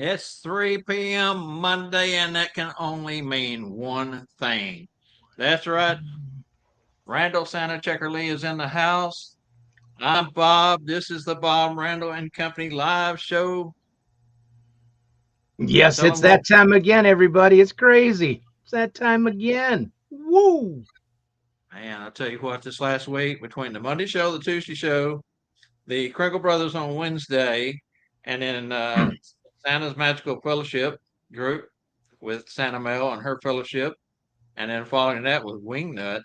It's 3 p.m. Monday, and that can only mean one thing. That's right. Randall Santa Checker Lee is in the house. I'm Bob. This is the Bob Randall and Company live show. Yes, Tell it's them what, that time again, everybody. It's crazy. It's that time again. Woo! man. I'll tell you what. This last week, between the Monday show, the Tuesday show, the Crinkle Brothers on Wednesday, and then Santa's Magical Fellowship group with Santa Mel and her fellowship, and then following that with Wingnut.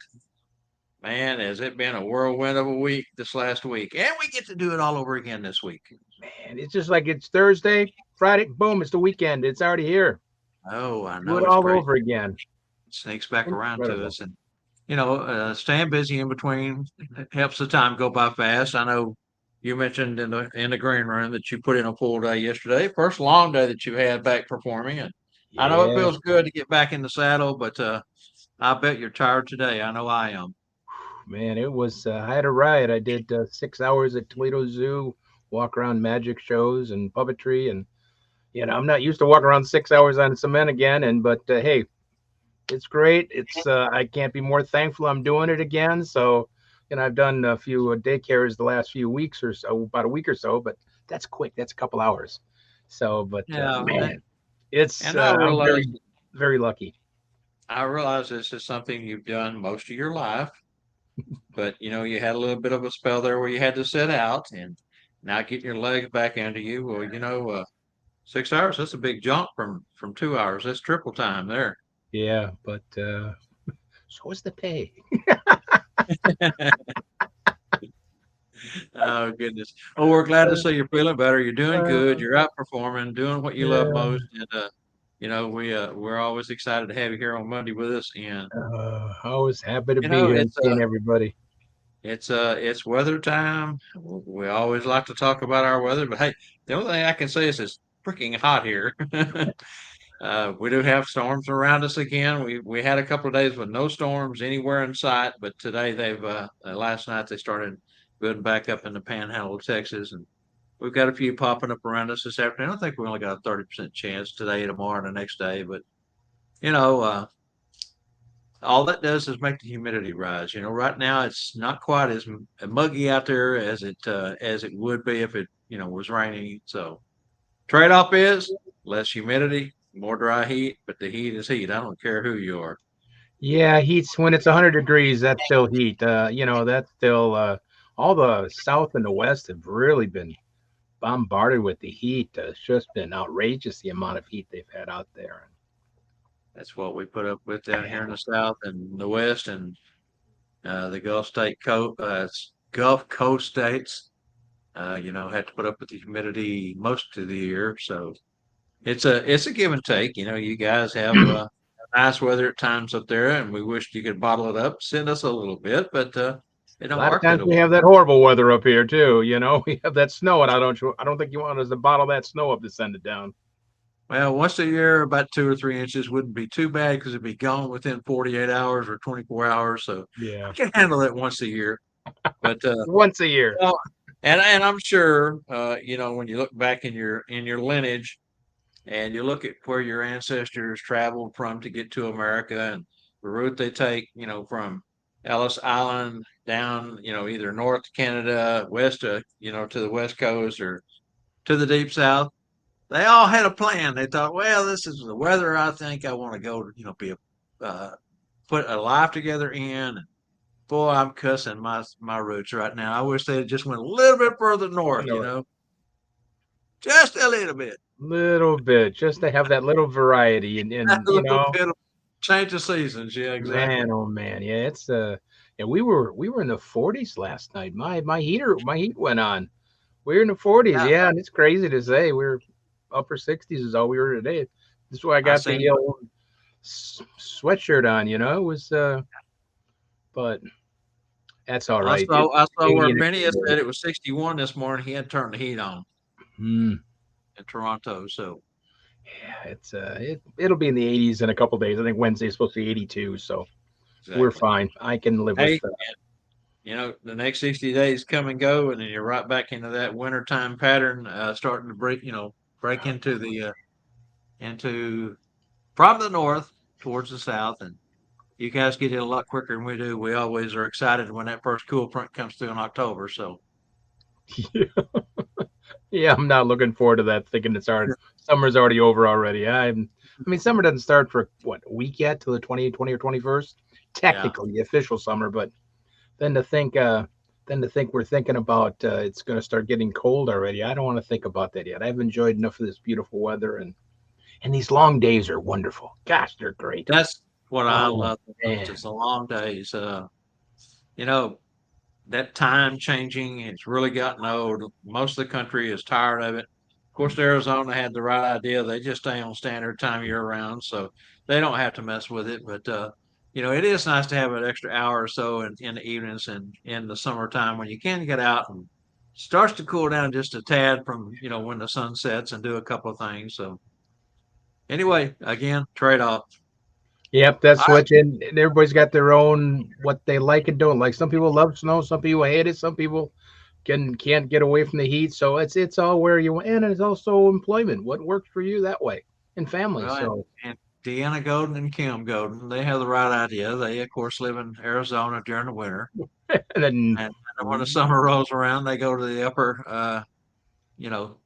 Man, has it been a whirlwind of a week this last week. And we get to do it all over again this week. Man, it's just like it's Thursday, Friday, boom, it's the weekend. It's already here. Oh, I Do know it it's all crazy. over again. It sneaks back around to Incredible. us. And, staying busy in between helps the time go by fast. I know you mentioned in the green room that you put in a full day yesterday. First long day that you've had back performing. And I know it Yeah, feels good to get back in the saddle, but I bet you're tired today. I know I am. man, it was, I had a ride. I did 6 hours at Toledo Zoo, walk around magic shows and puppetry. And, I'm not used to walking around 6 hours on cement again. But hey, it's great. I can't be more thankful I'm doing it again. So, I've done a few daycares the last few weeks or so, about a week or so, but that's quick. That's a couple hours. So, but Yeah. man, it's And I I'm realize very very lucky. I realize this is something you've done most of your life. But you had a little bit of a spell there where you had to sit out, and now getting your legs back into you. Well, 6 hours, that's a big jump from 2 hours. That's triple time there. Yeah, but so is the pay. Oh goodness. Oh, we're glad to see you're feeling better. You're doing good. Uh, You're outperforming, doing what you love yeah, most, and we're always excited to have you here on Monday with us. And I was happy to you be know, here and it's seeing everybody. it's weather time. We always like to talk about our weather, but hey, the only thing I can say is it's freaking hot here. We do have storms around us again. We had a couple of days with no storms anywhere in sight, but today they've last night they started building back up in the Panhandle of Texas, and we've got a few popping up around us this afternoon. I think we only got a 30% chance today, tomorrow, and the next day, but you know, uh, all that does is make the humidity rise. Right now it's not quite as muggy out there as it would be if it was raining. So trade off is less humidity, more dry heat, but the heat is heat. I don't care who you are. Yeah, heat's when it's 100 degrees. That's still heat. That's still all the south and the west have really been bombarded with the heat. It's just been outrageous the amount of heat they've had out there. That's what we put up with down here in the south and the west and the Gulf Coast states. Had to put up with the humidity most of the year. So it's a give and take. You guys have nice weather at times up there, and we wish you could bottle it up, send us a little bit, but it A don't lot of work times that we way. have that horrible weather up here too. We have that snow, and I don't think you want us to bottle that snow up to send it down. Well, once a year, about 2 or 3 inches wouldn't be too bad because it'd be gone within 48 hours or 24 hours. So Yeah, we can handle it once a year. But once a year. well, and I'm sure when you look back in your lineage and you look at where your ancestors traveled from to get to America and the route they take, from Ellis Island down, either north to Canada, west to the west coast or to the deep south. They all had a plan. They thought, well, this is the weather I think I want to go, be put a life together in. Boy, I'm cussing my roots right now. I wish they had just went a little bit further I north, know, just a little bit, little bit, just to have that little variety, and a and little bit of change of seasons. Yeah, exactly. man, oh man, yeah, it's yeah, we were in the 40s last night. My heat went on. We were in the 40s, Yeah, yeah, and it's crazy to say we're upper 60s is all we were today. This is why I I got seen. the sweatshirt on. It was but that's all I right. It's saw. I saw 80 where in the Benny had neighborhood. said it was 61 this morning. He had turned the heat on Hmm. in Toronto. So Yeah, it'll be in the 80s in a couple days. I think Wednesday's supposed to be 82, so we're exactly. fine. I can live with Hey, that. the next 60 days come and go, and then you're right back into that wintertime pattern, starting to break into the into from the north towards the south, and you guys get it a lot quicker than we do. We always are excited when that first cool front comes through in October. So Yeah, I'm not looking forward to that. Thinking it's hard. Summer's already over already. I mean, summer doesn't start for what, a week yet, till the 20 or 21st. yeah, Technically, the official summer, but then to think, we're thinking about it's going to start getting cold already. I don't want to think about that yet. I've enjoyed enough of this beautiful weather, and these long days are wonderful. Gosh, they're great. that's what I Oh love the most. man, It's the long days. You know, that time changing, it's really gotten old. Most of the country is tired of it. Of course, Arizona had the right idea. They just stay on standard time year round, so they don't have to mess with it. But it is nice to have an extra hour or so in the evenings and in the summertime when you can get out and starts to cool down just a tad from when the sun sets and do a couple of things. So anyway, again, trade off. yep, All that's right. what. And everybody's got their own what they like and don't like. Some people love snow. Some people hate it. Some people can't get away from the heat. So it's all where you want, and it's also employment. What works for you that way, and family. Well, and, So and Deanna Golden and Kim Golden, they have the right idea. They, of course, live in Arizona during the winter. and then And when the summer rolls around, they go to the upper,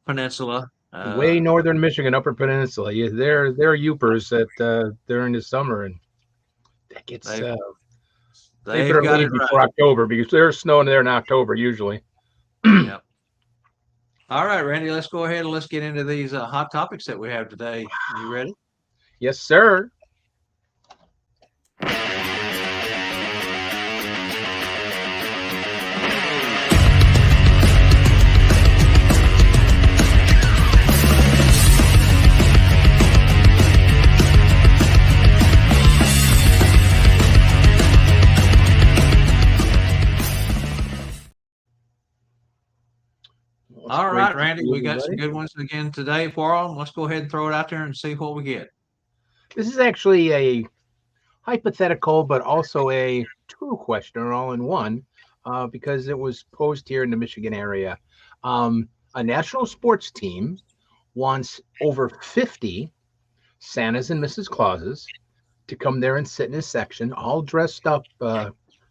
peninsula. way northern Michigan, Upper Peninsula. Yeah, they're Upers that during the summer, and that gets They've they they've better got it leave before right. October because there's snow there in October usually. Yep. All right, Randy, let's go ahead and let's get into these hot topics that we have today. You ready? Yes, sir. Well, it's All great right, to Randy, see we got some everybody. good ones again today for them. Let's go ahead and throw it out there and see what we get. This is actually a hypothetical, but also a true question all in one, because it was posed here in the Michigan area. A national sports team wants over 50 Santas and Mrs. Clauses to come there and sit in a section, all dressed up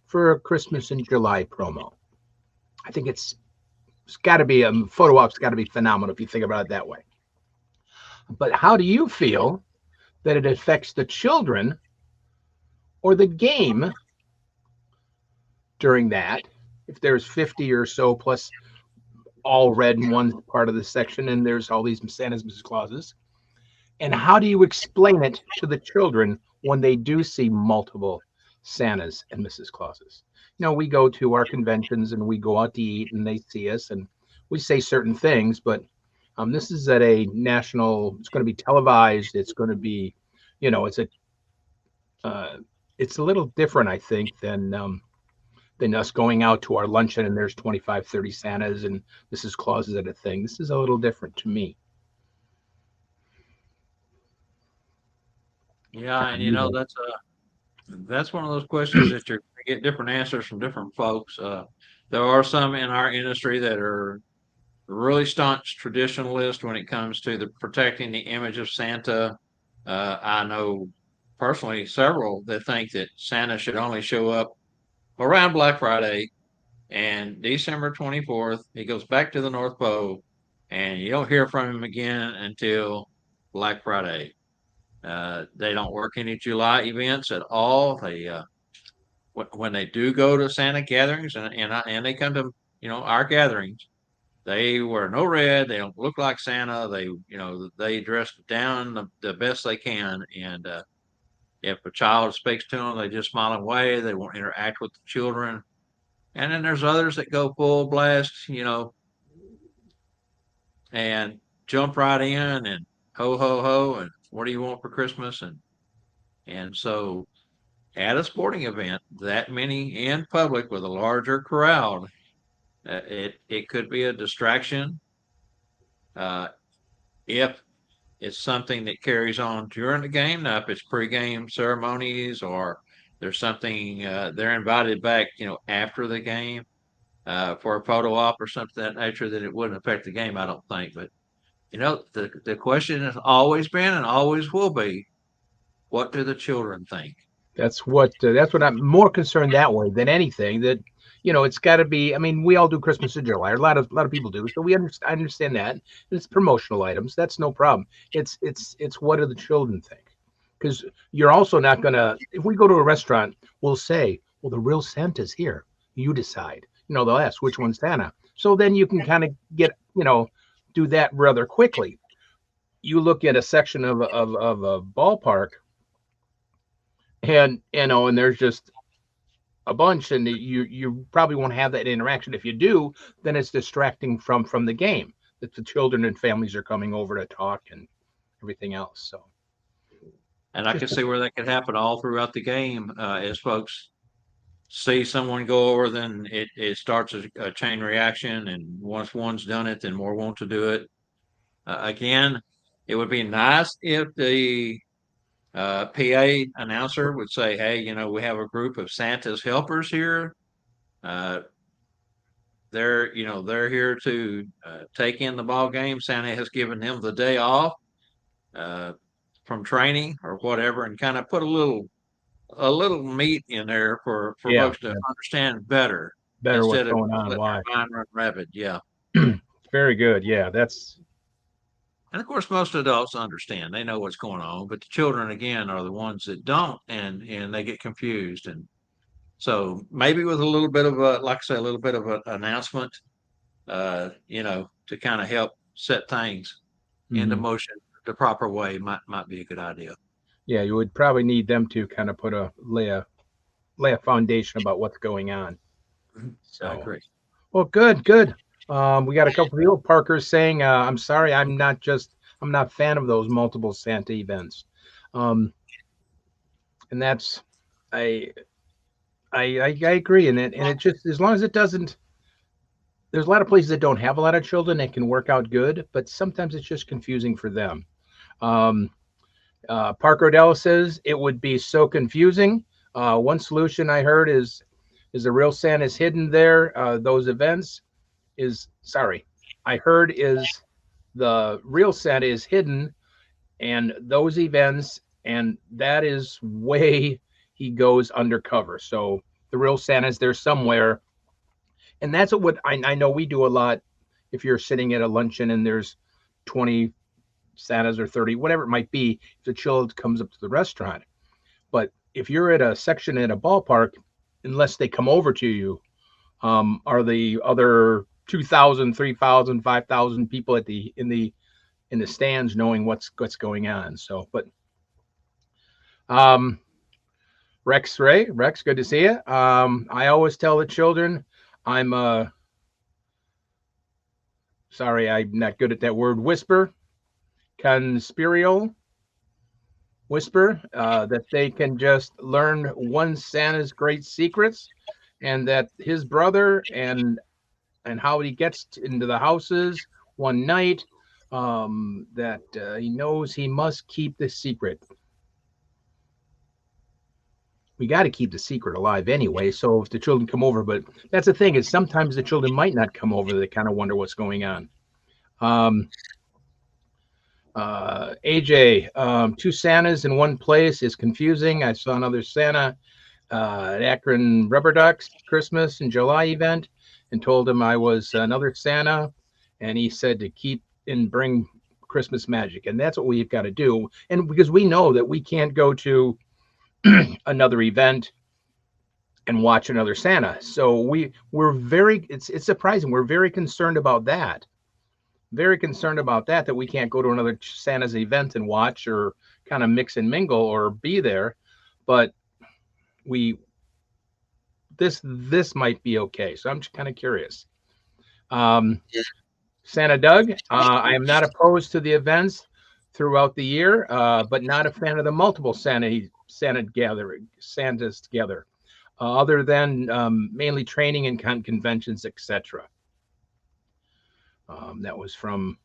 for a Christmas in July promo. I think it's got to be a photo op's got to be phenomenal if you think about it that way. But how do you feel that it affects the children or the game during that? If there's 50 or so plus all red in one part of the section, and there's all these Santa's Mrs. Clauses, and how do you explain it to the children when they do see multiple Santas and Mrs. Clauses? We go to our conventions and we go out to eat, and they see us, and we say certain things, but this is at a national. It's going to be televised. It's going to be, you know, uh, it's a little different, I think, than us going out to our luncheon and there's 25, 30 Santas and Mrs. Clauses at a thing. This is a little different to me. Yeah, How and do you know? that's one of those questions that you're going to get different answers from different folks. There are some in our industry that are really staunch traditionalists when it comes to the protecting the image of Santa. I know personally several that think that Santa should only show up around Black Friday and December 24th. He goes back to the North Pole, and you don't hear from him again until Black Friday. They don't work any July events at all. When they do go to Santa gatherings and they come to our gatherings, they wear no red. They don't look like Santa. They dress down the best they can. And if a child speaks to them, they just smile away. They won't interact with the children. And then there's others that go full blast, and jump right in and ho ho ho and what do you want for Christmas? And so at a sporting event, that many in public with a larger crowd, it could be a distraction. Uh, if it's something that carries on during the game. Now, if it's pregame ceremonies or there's something they're invited back, after the game for a photo op or something of that nature, that it wouldn't affect the game, I don't think. But The question has always been and always will be, what do the children think? That's what I'm more concerned that way than anything. That it's got to be. I mean, we all do Christmas in July. A lot of people do. So I understand that. It's promotional items. That's no problem. It's what do the children think? Because you're also not gonna. If we go to a restaurant, we'll say, "Well, the real Santa's here. You decide." They'll ask which one's Santa. So then you can kind of get do that rather quickly. You look at a section of a ballpark, and and there's just a bunch, and you probably won't have that interaction. If you do, then it's distracting from the game that the children and families are coming over to talk and everything else. So And I just can see where that could happen all throughout the game, as folks see someone go over, then it starts a chain reaction, and once one's done it, then more want to do it. Again, it would be nice if the PA announcer would say, "Hey, we have a group of Santa's helpers here. Uh, they're here to take in the ball game. Santa has given them the day off uh, from training or whatever," and kind of put a little meat in there for yeah, folks to understand better better what's instead of going on. letting Why? their mind run rapid. Yeah. Very good. Yeah, that's And of course, most adults understand; they know what's going on. But the children, again, are the ones that don't, and they get confused. And so maybe with a little bit of like I say, a little bit of an announcement, to kind of help set things into mhm. motion the proper way might be a good idea. Yeah. You would probably need them to kind of put a lay a foundation about what's going on. Mhm. I So, agree. well, good, good. We got a couple of people, Parker, saying, "I'm sorry, I'm not a fan of those multiple Santa events." Um, and that's I I agree, and it just as long as it doesn't. There's a lot of places that don't have a lot of children that can work out good, but sometimes it's just confusing for them. Um, Parker Odell says it would be so confusing. One solution I heard is the real Santa is hidden there. Those events is sorry, I heard is the real Santa is hidden and those events, and that is way he goes undercover. So the real Santa is there somewhere, and that's what I know we do a lot. If you're sitting at a luncheon and there's 20 Santas or 30, whatever it might be, if the child comes up to the restaurant. But if you're at a section at a ballpark, unless they come over to you, are the other 2,000, 3,000, 5,000 people at the in the stands knowing what's going on. So, but um, Rex, good to see you. I always tell the children, I'm sorry, I'm not good at that word. Conspirial whisper, that they can just learn one Santa's great secrets, and that his brother and how he gets into the houses one night, that he knows he must keep the secret. We got to keep the secret alive anyway. So if the children come over, but that's the thing is sometimes the children might not come over. They kind of wonder what's going on. Um, AJ, two Santas in one place is confusing. I saw another Santa at Akron Rubber Ducks Christmas and July event and told him I was another Santa. And he said to keep and bring Christmas magic. And that's what we've got to do. And because we know that we can't go to another event and watch another Santa. So we're very it's surprising. We're very concerned about that. Very concerned about that we can't go to another Santa's event and watch or kind of mix and mingle or be there. But we this might be okay. So I'm just kind of curious. Um, Santa Doug, I am not opposed to the events throughout the year, but not a fan of the multiple Santas together, other than mainly training and conventions, etc. That was from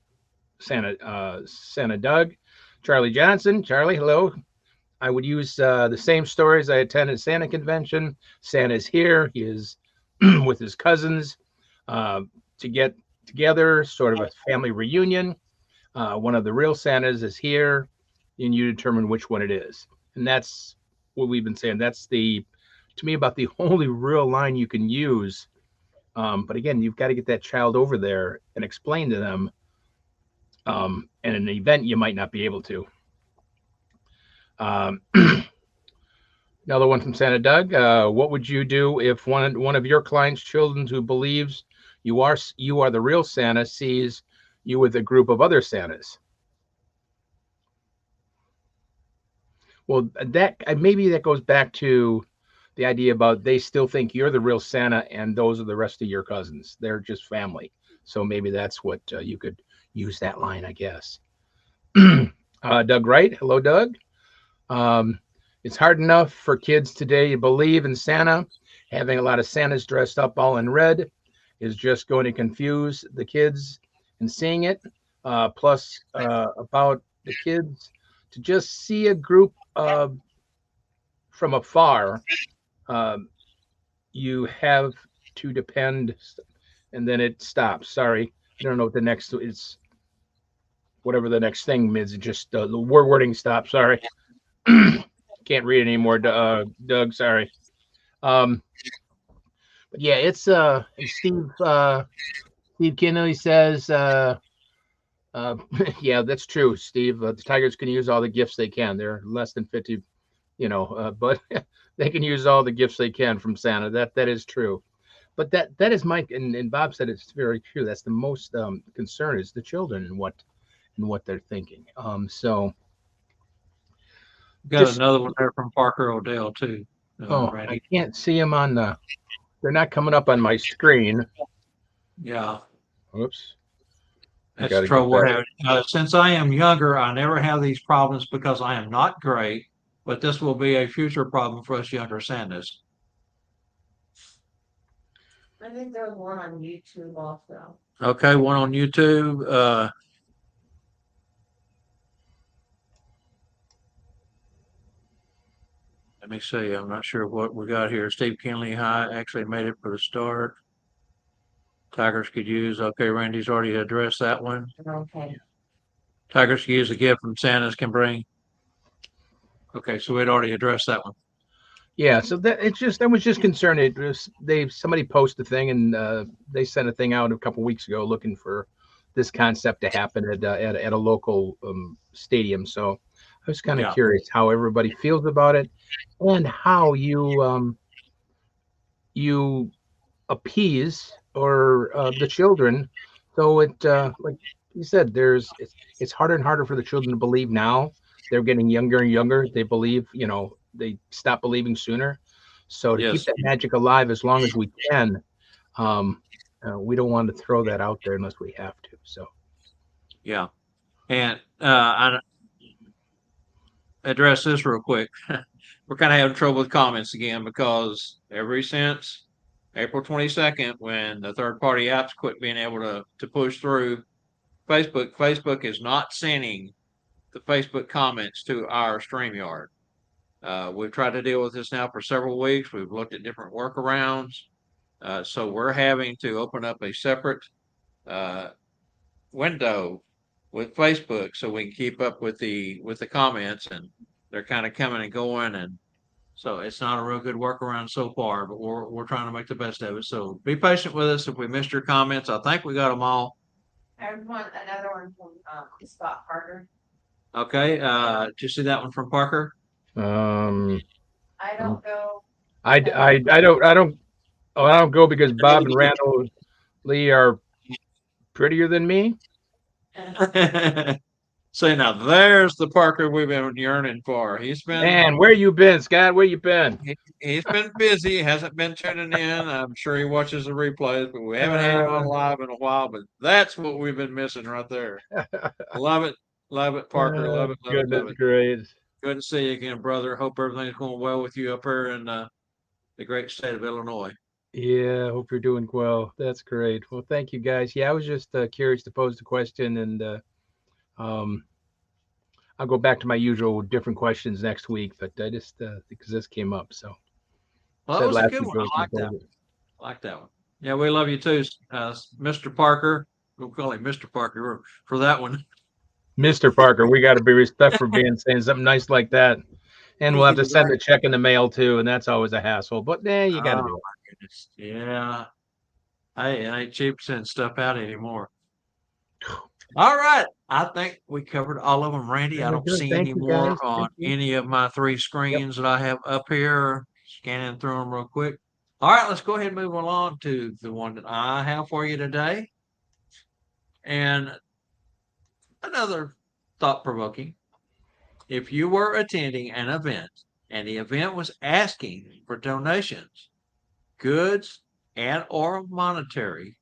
Santa Doug. Charlie Johnson, Charlie, hello. I would use the same stories. I attended Santa convention. Santa's here. He is with his cousins uh, to get together, sort of a family reunion. One of the real Santas is here, and you determine which one it is. And that's what we've been saying. That's to me, about the only real line you can use. But again, you've got to get that child over there and explain to them. And in an event, you might not be able to. Um, Another one from Santa Doug. What would you do if one of your clients' children who believes you are the real Santa sees you with a group of other Santas? Well, that maybe that goes back to the idea about they still think you're the real Santa and those are the rest of your cousins. They're just family. So maybe that's what you could use that line, I guess. Doug Wright. Hello, Doug. Um, it's hard enough for kids today to believe in Santa. Having a lot of Santas dressed up all in red is just going to confuse the kids and seeing it. Plus, about the kids to just see a group from afar, um, you have to depend, and then it stops. Sorry, I don't know what the next is. Whatever the next thing is, just the wording stops. Sorry, can't read anymore. Doug, sorry. Um, but yeah, it's Steve Kinley says yeah, that's true, Steve. The Tigers can use all the gifts they can. They're less than 50, but they can use all the gifts they can from Santa. That is true. But that is Mike and Bob said it's very true. That's the most concern is the children and what they're thinking. So Got just another one there from Parker Odell too, I Randy. can't see them on the. They're not coming up on my screen. Yeah, Oops, I that's got the to get trouble we're back. having. Since I am younger, I never have these problems because I am not great, but this will be a future problem for us younger Santas. I think there was one on YouTube also. Okay, one on YouTube. Let me see. I'm not sure what we got here. Steve Kinley High actually made it for the start. Tigers could use. Okay, Randy's already addressed that one. Okay. Tigers could use a gift from Santa's can bring. Okay, so we'd already addressed that one. Yeah, so that it's just I was just concerned. It was somebody posted a thing and they sent a thing out a couple weeks ago looking for this concept to happen at a local stadium. So I was kind of Yeah. curious how everybody feels about it and how you appease or the children. So it like you said, it's harder and harder for the children to believe now. They're getting younger and younger. They believe, they stop believing sooner. So to keep Yes. that magic alive as long as we can, um, we don't want to throw that out there unless we have to. So Yeah. And I address this real quick. We're kind of having trouble with comments again because ever since April 22nd, when the third party apps quit being able to push through Facebook is not sending the Facebook comments to our StreamYard. We've tried to deal with this now for several weeks. We've looked at different workarounds. So we're having to open up a separate uh, window with Facebook so we can keep up with the comments, and they're kind of coming and going, and so it's not a real good workaround so far, but we're trying to make the best of it. So be patient with us if we missed your comments. I think we got them all. There's another one from Scott Parker. Okay, did you see that one from Parker? um, I don't go. I don't go because Bob and Randall Lee are prettier than me. Say now, there's the Parker we've been yearning for. Man, where you been, Scott? Where you been? He's been busy, hasn't been tuning in. I'm sure he watches the replays, but we haven't had him on Uh, live in a while. But that's what we've been missing right there. Love it, Parker. Love it, love it, love goodness it. gracious. Good to see you again, brother. Hope everything's going well with you up here in the great state of Illinois. Yeah, hope you're doing well. That's great. Well, thank you guys. Yeah, I was just curious to pose the question, and um, I'll go back to my usual different questions next week. But I just because this came up, so Well, that said was a last good week one. I was I going like to that. pose it. I like that one. Yeah, we love you too, Mr. Parker. We'll call him Mr. Parker for that one. Mr. Parker, we got to be respect for being saying something nice like that. And we'll have to send Right. a check in the mail too, and that's always a hassle. But you got to Oh do it. my goodness. Yeah. Hey, it ain't cheap sending stuff out anymore. All right. I think we covered all of them, Randy. I Very don't good. see Thank any you, more guys. on Thank you. any of my three Yep. screens that I have up here. Scanning through them real quick. All right, let's go ahead and move along to the one that I have for you today. And another thought provoking. If you were attending an event and the event was asking for donations, goods and or monetary,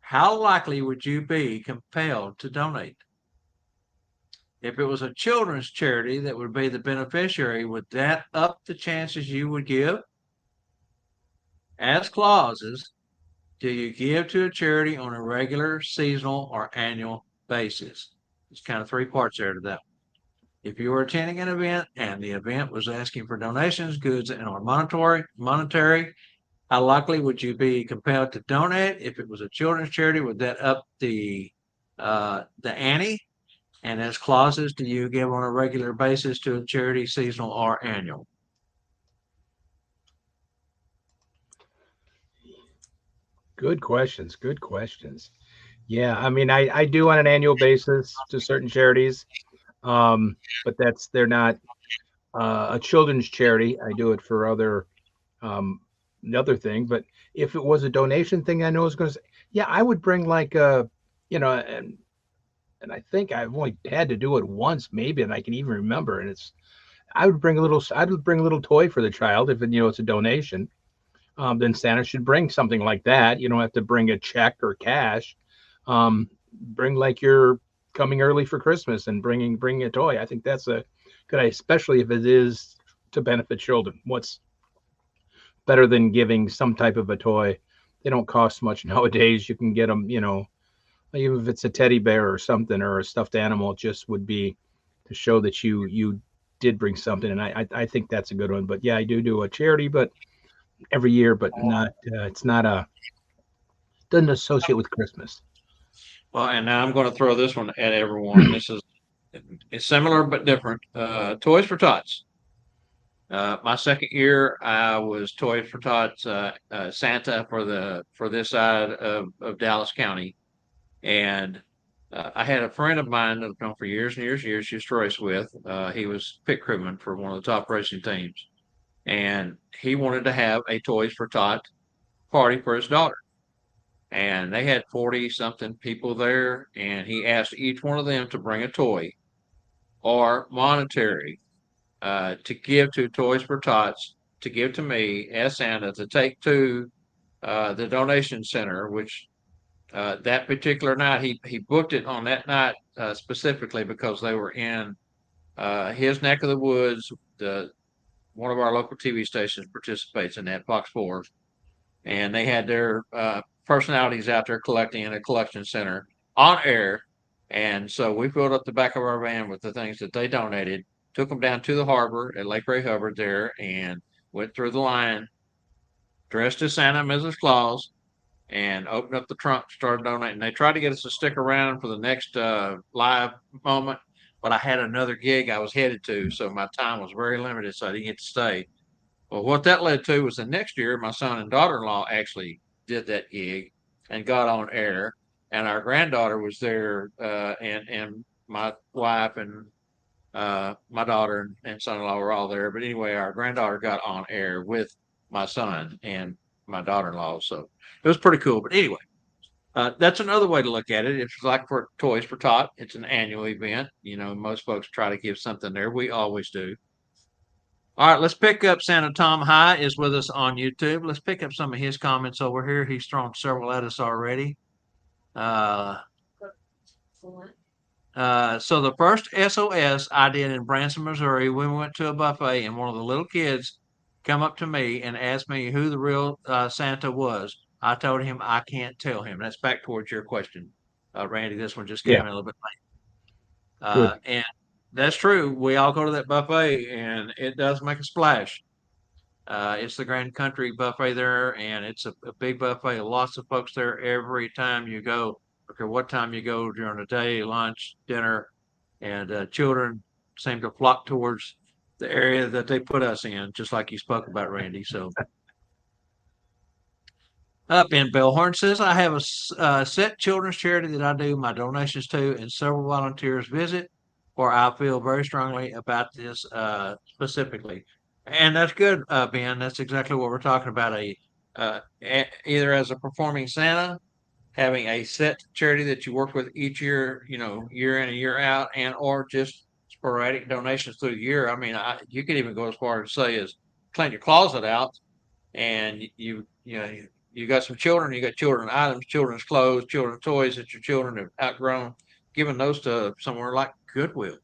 how likely would you be compelled to donate? If it was a children's charity that would be the beneficiary, would that up the chances you would give? As clauses, do you give to a charity on a regular, seasonal, or annual basis? There's kind of three parts there to that. If you were attending an event and the event was asking for donations, goods, and or monetary, how likely would you be compelled to donate? If it was a children's charity, would that up the ante? And as clauses, do you give on a regular basis to a charity, seasonal, or annual? Good questions. Good questions. Yeah, I mean, I do on an annual basis to certain charities, but they're not a children's charity. I do it for um, another thing. But if it was a donation thing, I know I was going to say, yeah, I would bring like and I think I've only had to do it once, maybe, and I can even remember. And I would bring a little toy for the child if it's a donation. Then Santa should bring something like that. You don't have to bring a check or cash. Bring like you're coming early for Christmas and bringing a toy. I think that's a good idea, especially if it is to benefit children. What's better than giving some type of a toy? They don't cost much nowadays. You can get them, even if it's a teddy bear or something or a stuffed animal. It just would be to show that you did bring something, and I think that's a good one. But yeah, I do a charity, but every year, but not it's not a doesn't associate with Christmas. Well, and now I'm going to throw this one at everyone. This is it's similar but different. Toys for Tots. My second year, I was Toys for Tots Santa for this side of Dallas County, and I had a friend of mine that I've known for years and years and years. Used to race with. He was pit crewman for one of the top racing teams, and he wanted to have a Toys for Tot party for his daughter. And they had 40 something people there, and he asked each one of them to bring a toy or monetary to give to Toys for Tots, to give to me as Santa to take to the donation center, which that particular night he booked it on that night specifically because they were in his neck of the woods. The One of our local TV stations participates in that, Fox 4, and they had their personalities out there collecting in a collection center on air. And so we filled up the back of our van with the things that they donated, took them down to the harbor at Lake Ray Hubbard there, and went through the line, dressed as Santa and Mrs. Claus, and opened up the trunk, started donating. They tried to get us to stick around for the next live moment, but I had another gig I was headed to, so my time was very limited, so I didn't get to stay. Well, what that led to was the next year, my son and daughter-in-law actually did that gig and got on air, and our granddaughter was there, and my wife and my daughter and son-in-law were all there. But anyway, our granddaughter got on air with my son and my daughter-in-law, so it was pretty cool. But anyway, that's another way to look at it. It's like for Toys for Tot. It's an annual event. Most folks try to give something there. We always do. All right, let's pick up Santa Tom High is with us on YouTube. Let's pick up some of his comments over here. He's thrown several at us already. Uh, so the first SOS I did in Branson, Missouri, we went to a buffet and one of the little kids come up to me and asked me who the real Santa was. I told him I can't tell him. That's back towards your question, Randy. This one just came Yeah, in a little bit late. good. And that's true. We all go to that buffet and it does make a splash. It's the Grand Country buffet there, and it's a big buffet. Lots of folks there every time you go. Okay, what time you go during the day, lunch, dinner. and children seem to flock towards the area that they put us in, just like you spoke about, Randy. So up in Bellhorn says, I have a set children's charity that I do my donations to, and several volunteers visit, or I feel very strongly about this specifically. And that's good, Ben. That's exactly what we're talking about. Either as a performing Santa, having a set charity that you work with each year, year in and year out, and or just sporadic donations through the year. I mean, you could even go as far as say as clean your closet out, and you got some children, you got children items, children's clothes, children's toys that your children have outgrown, giving those to somewhere like Goodwill,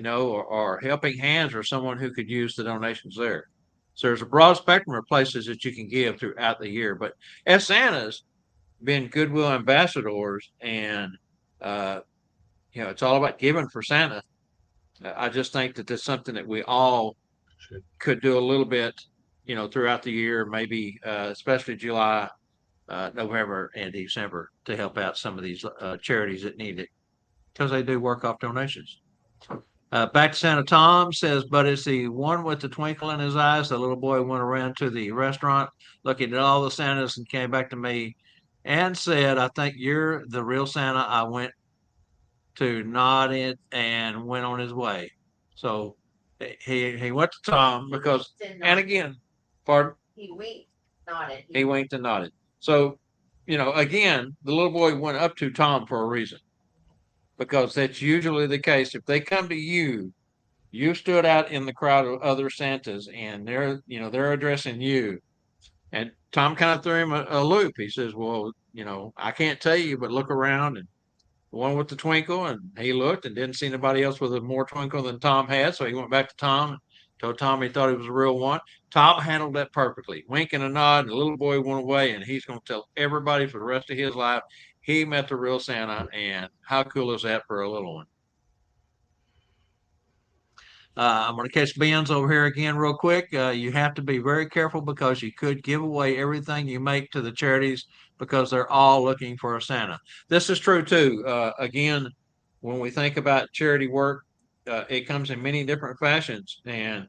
or Helping Hands, or someone who could use the donations there. So there's a broad spectrum of places that you can give throughout the year. But as Santas, being Goodwill ambassadors, and uh, it's all about giving for Santa. I just think that that's something that we all could do a little bit, throughout the year, maybe especially July, November, and December, to help out some of these charities that need it, because they do work off donations. Back to Santa Tom says, but it's the one with the twinkle in his eyes. The little boy went around to the restaurant looking at all the Santas and came back to me and said, I think you're the real Santa. I went to nod it and went on his way. So he went to Tom because, and again, pardon? He winked, nodded. He winked and nodded. So, again, the little boy went up to Tom for a reason, because that's usually the case. If they come to you, you stood out in the crowd of other Santas, and they're addressing you. And Tom kind of threw him a loop. He says, well, I can't tell you, but look around. And the one with the twinkle, and he looked and didn't see anybody else with a more twinkle than Tom had. So he went back to Tom and told Tom he thought he was a real one. Tom handled that perfectly, wink and a nod, and the little boy went away, and he's going to tell everybody for the rest of his life he met the real Santa. And how cool is that for a little one? I'm going to catch Ben's over here again real quick. You have to be very careful, because you could give away everything you make to the charities, because they're all looking for a Santa. This is true too. Again, when we think about charity work, it comes in many different fashions. And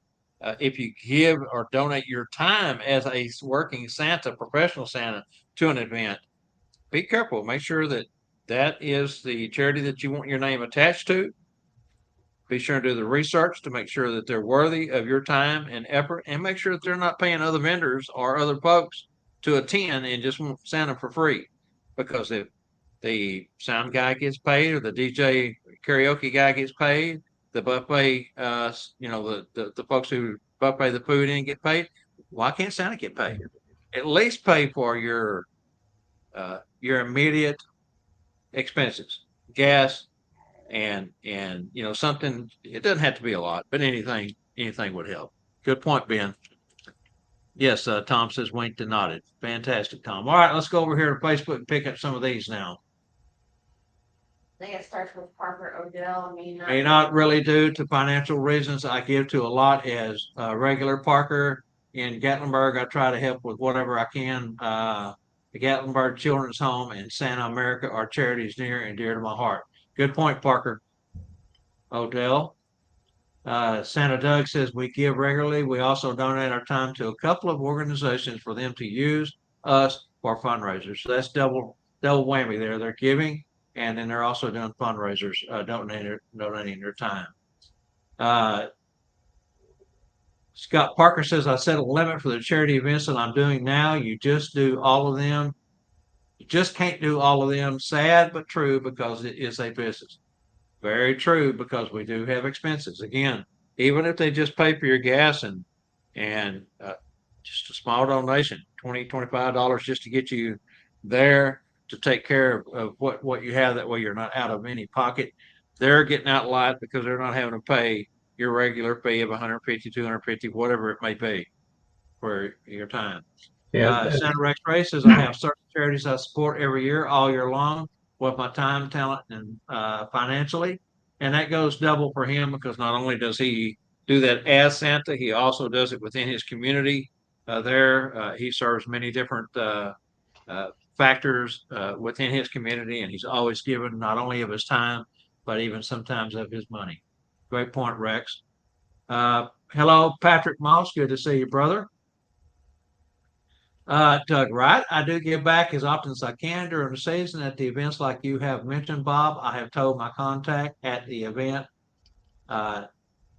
if you give or donate your time as a working Santa, professional Santa, to an event, be careful. Make sure that that is the charity that you want your name attached to. Be sure to do the research to make sure that they're worthy of your time and effort, and make sure that they're not paying other vendors or other folks to attend and just want Santa for free. Because if the sound guy gets paid, or the DJ karaoke guy gets paid, the buffet, the folks who buffet the food in get paid, why can't Santa get paid? At least pay for your immediate expenses, gas, and something. It doesn't have to be a lot, but anything would help. Good point, Ben. Yes, Tom says winked and nodded. Fantastic, Tom. All right, let's go over here to Facebook and pick up some of these now. I think it starts with Parker Odell. May not really due to financial reasons. I give to a lot as regular Parker in Gatlinburg. I try to help with whatever I can. The Gatlinburg Children's Home and Santa America are charities near and dear to my heart. Good point, Parker. Odell. Santa Doug says we give regularly. We also donate our time to a couple of organizations for them to use us for fundraisers. So that's double whammy there. They're giving, and then they're also doing fundraisers, donating their time. Scott Parker says, I set a limit for the charity events that I'm doing now. You just do all of them. You just can't do all of them. Sad but true, because it is a business. Very true, because we do have expenses. Again, even if they just pay for your gas and just a small donation, $20, $25, just to get you there to take care of what you have. That way you're not out of any pocket. They're getting out light, because they're not having to pay your regular fee of 150, 250, whatever it may be for your time. Yeah. Senator Rex Ray says, I have certain charities I support every year, all year long, with my time, talent, and financially. And that goes double for him, because not only does he do that as Santa, he also does it within his community. He serves many different factors within his community, and he's always given not only of his time, but even sometimes of his money. Great point, Rex. Hello, Patrick Moss. Good to see you, brother. Doug Wright, I do give back as often as I can during the season at the events like you have mentioned, Bob. I have told my contact at the event uh,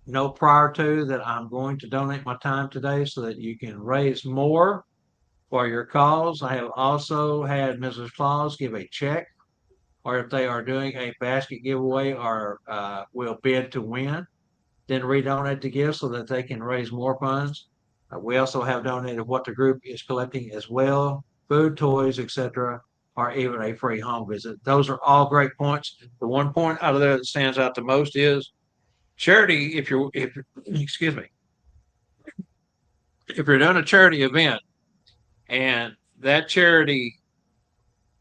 no prior to that I'm going to donate my time today so that you can raise more for your cause. I have also had Mrs. Claus give a check, or if they are doing a basket giveaway or will bid to win, then redonate the gift so that they can raise more funds. We also have donated what the group is collecting as well, food, toys, etc., or even a free home visit. Those are all great points. The one point out of there that stands out the most is charity. If excuse me, if you're doing a charity event and that charity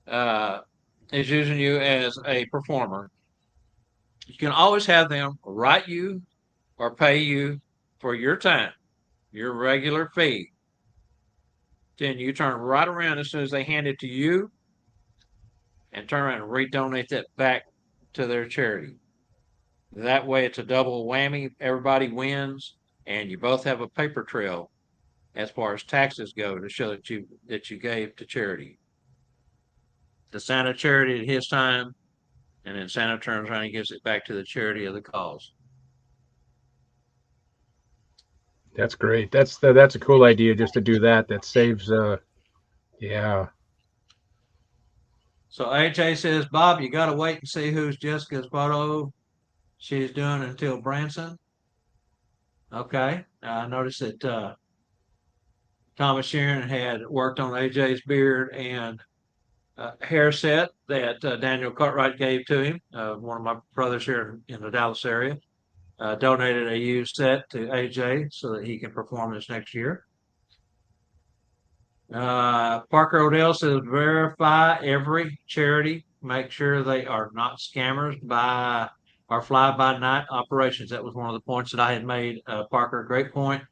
uh, is using you as a performer, you can always have them write you or pay you for your time, your regular fee. Then you turn right around as soon as they hand it to you and turn around and redonate that back to their charity. That way it's a double whammy. Everybody wins and you both have a paper trail as far as taxes go to show that you gave to charity. The Santa charity at his time, and then Santa turns around and gives it back to the charity of the cause. That's great. That's a cool idea just to do that. That saves yeah. So AJ says, Bob, you got to wait and see who's Jessica's photo she's doing until Branson. Okay. I noticed that Thomas Sharon had worked on AJ's beard and hair set that Daniel Cartwright gave to him, one of my brothers here in the Dallas area. Donated a used set to AJ so that he can perform this next year. Parker Odell says verify every charity. Make sure they are not scammers by or fly by night operations. That was one of the points that I had made. Parker, great point.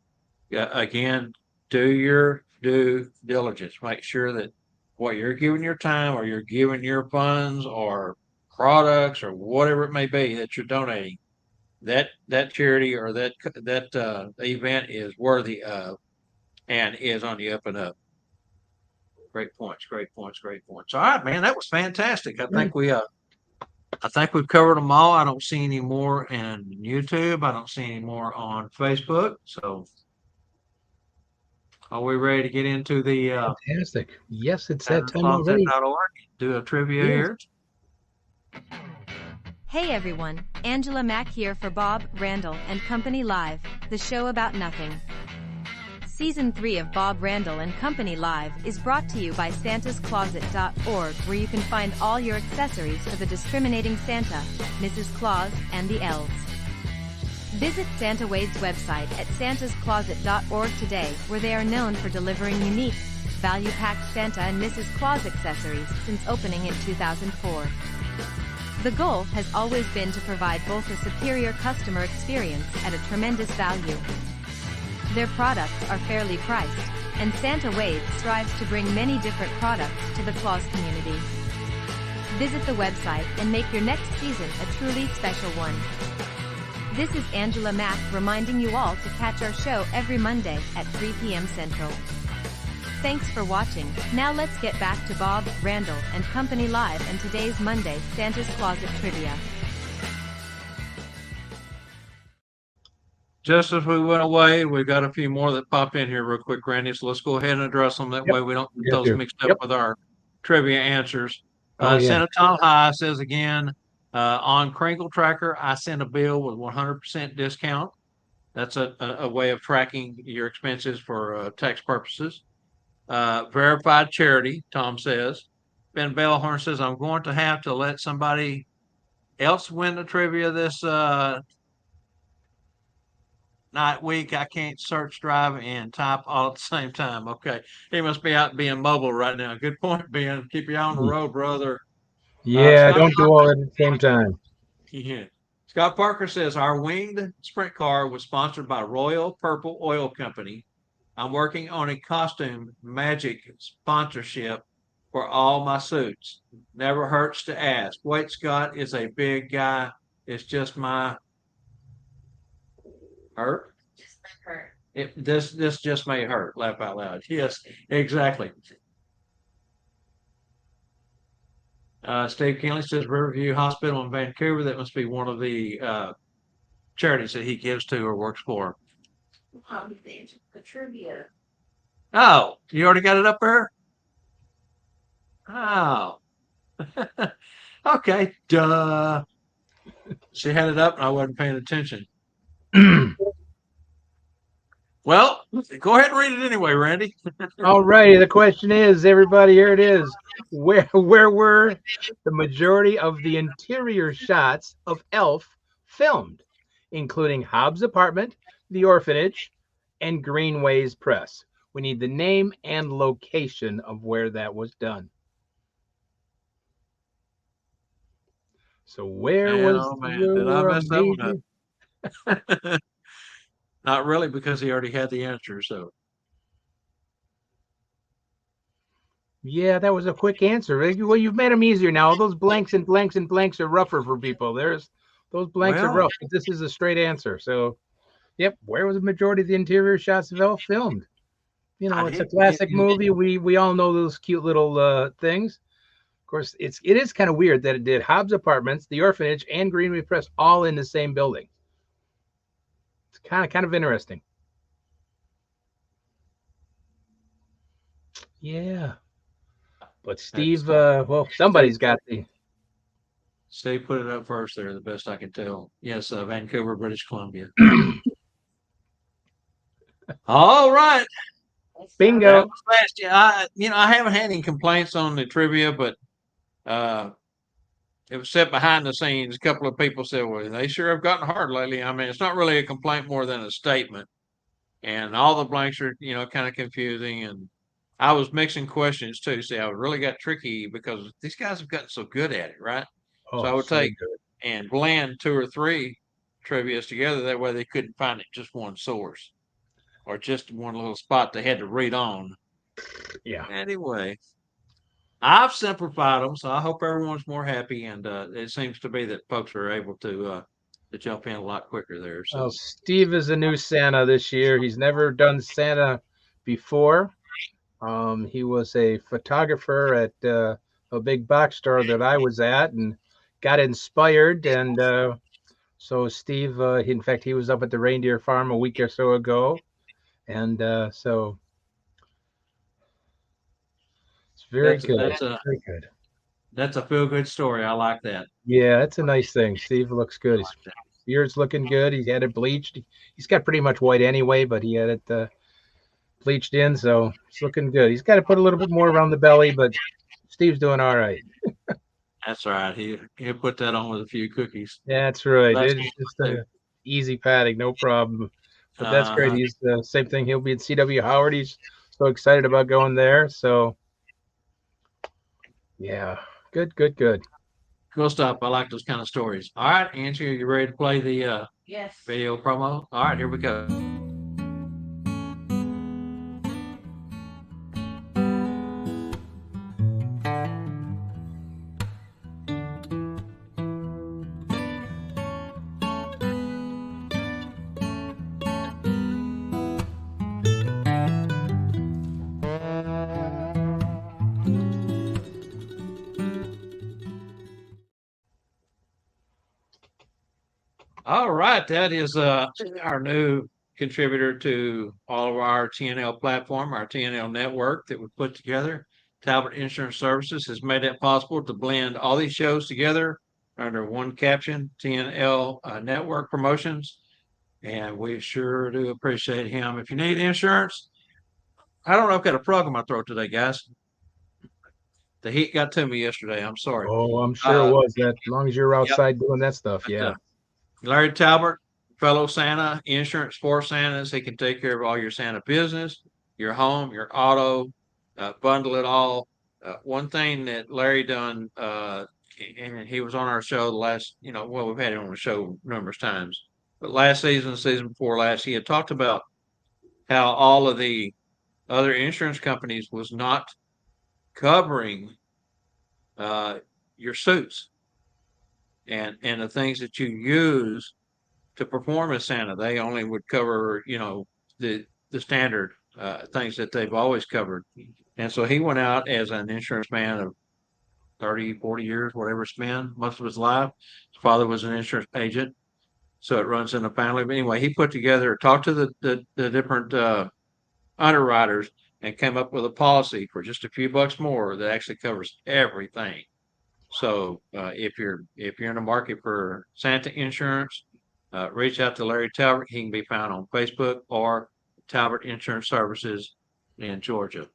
Again, do your due diligence. Make sure that what you're giving your time or you're giving your funds or products or whatever it may be that you're donating, that charity or that event is worthy of and is on the up and up. Great points, great points, great points. All right, man, that was fantastic. I think we've covered them all. I don't see any more in YouTube. I don't see any more on Facebook. So are we ready to get into the Fantastic. Yes, it's that time already. SantaClausEt.org? Do a trivia Yes. here. Hey everyone, Angela Mack here for Bob, Randyl, and Company Live, the show about nothing. Season 3 of Bob Randyl and Company Live is brought to you by SantasCloset.org, where you can find all your accessories for the discriminating Santa, Mrs. Claus, and the elves. Visit Santa Wade's website at SantasCloset.org today, where they are known for delivering unique, value-packed Santa and Mrs. Claus accessories since opening in 2004. The goal has always been to provide both a superior customer experience at a tremendous value. Their products are fairly priced, and Santa Wade strives to bring many different products to the Claus community. Visit the website and make your next season a truly special one. This is Angela Mack reminding you all to catch our show every Monday at 3 p.m. Central. Thanks for watching. Now let's get back to Bob, Randyl, and Company Live and today's Monday Santa's Closet Trivia. Just as we went away, we've got a few more that pop in here real quick, Randy. So let's go ahead and address them. That way we don't get those mixed up with our trivia answers. Santa Tom High says again, on Crinkle Tracker, I send a bill with 100% discount. That's a way of tracking your expenses for tax purposes. Verified charity, Tom says. Ben Bellhorn says, I'm going to have to let somebody else win the trivia this night week. I can't search, drive, and type all at the same time. Okay. He must be out being mobile right now. Good point, Ben. Keep you on the road, brother. Yeah, don't do all at the same time. Yeah. Scott Parker says, our winged sprint car was sponsored by Royal Purple Oil Company. I'm working on a costume magic sponsorship for all my suits. Never hurts to ask. Wait, Scott is a big guy It's just my hurt. Just like her. This just may hurt. Laugh out loud. Yes, exactly. Steve Kenley says Riverview Hospital in Vancouver. That must be one of the charities that he gives to or works for. The trivia. Oh, you already got it up there? Oh, okay. Duh. She had it up and I wasn't paying attention. Well, go ahead and read it anyway, Randy. All righty. The question is, everybody, here it is. Where were the majority of the interior shots of Elf filmed, including Hobbs' apartment, the orphanage, and Greenway's press? We need the name and location of where that was done. So where was Oh man, where did I were a mess that one major? up? Not really, because he already had the answer. So Yeah, that was a quick answer. Well, you've made them easier now. All those blanks and blanks and blanks are rougher for people. There's those blanks are well, rough, but this is a straight answer. So, yep, where was the majority of the interior shots of Elf filmed? You know, I it's a did. classic movie. We all know those cute little things. Of course, it is kind of weird that it did Hobbs Apartments, the orphanage, and Greenway Press all in the same building. It's kind of interesting. Yeah. But Steve, well, somebody's got the. Steve put it up first there, the best I can tell. Yes, Vancouver, British Columbia. All right. Bingo. That was fast. Yeah, I haven't had any complaints on the trivia, but uh, it was set behind the scenes. A couple of people said, "Well, they sure have gotten hard lately." I mean, it's not really a complaint more than a statement, and all the blanks are, kind of confusing. And I was mixing questions too. See, I really got tricky because these guys have gotten so good at it, right? So I Oh, would so take good. and blend two or three trivias together. That way, they couldn't find it just one source or just one little spot they had to read on. Yeah. Anyway, I've simplified them, so I hope everyone's more happy. And it seems to be that folks are able to jump in a lot quicker there. Well, So, Steve is a new Santa this year. He's never done Santa before. He was a photographer at a big box store that I was at and got inspired. And so Steve, in fact, he was up at the reindeer farm a week or so ago. And so it's very that's good. that's a Very good. that's a feel good story. I like that. Yeah, that's a nice thing. Steve looks good. His beard's looking good. He's had it bleached. He's got pretty much white anyway, but he had it bleached in, so it's looking good. He's got to put a little bit more around the belly, but Steve's doing all right. That's right. He put that on with a few cookies. That's right. That's It's just a easy padding, no problem. But that's great. uh, He's the same thing. He'll be at CW Howard. He's so excited about going there. So yeah, good, good, good. cool stuff. I like those kind of stories. All right, Angie, are you ready to play the Yes. video promo? All right, here we go. All right, that is our new contributor to all of our TNL platform, our TNL network that we put together. Talbot Insurance Services has made it possible to blend all these shows together under one caption, TNL Network Promotions. And we sure do appreciate him. If you need insurance, I don't know, I've got a frog in my throat today, guys. The heat got to me yesterday. I'm sorry. Oh, I'm sure it Uh, was that. As long as you're yep. outside doing that stuff, But, yeah. Larry Talbot, fellow Santa, insurance for Santas. He can take care of all your Santa business, your home, your auto, bundle it all. One thing that Larry done, and he was on our show the last, well, we've had him on the show numerous times, but last season, season before last, he had talked about how all of the other insurance companies was not covering your suits. and the things that you use to perform as Santa. They only would cover, the standard things that they've always covered. And so he went out as an insurance man of 30, 40 years, whatever it's been, most of his life. His father was an insurance agent, so it runs in the family. But anyway, he put together, talked to the different underwriters, and came up with a policy for just a few bucks more that actually covers everything. So if you're in the market for Santa insurance, reach out to Larry Talbot. He can be found on Facebook or Talbot Insurance Services in Georgia.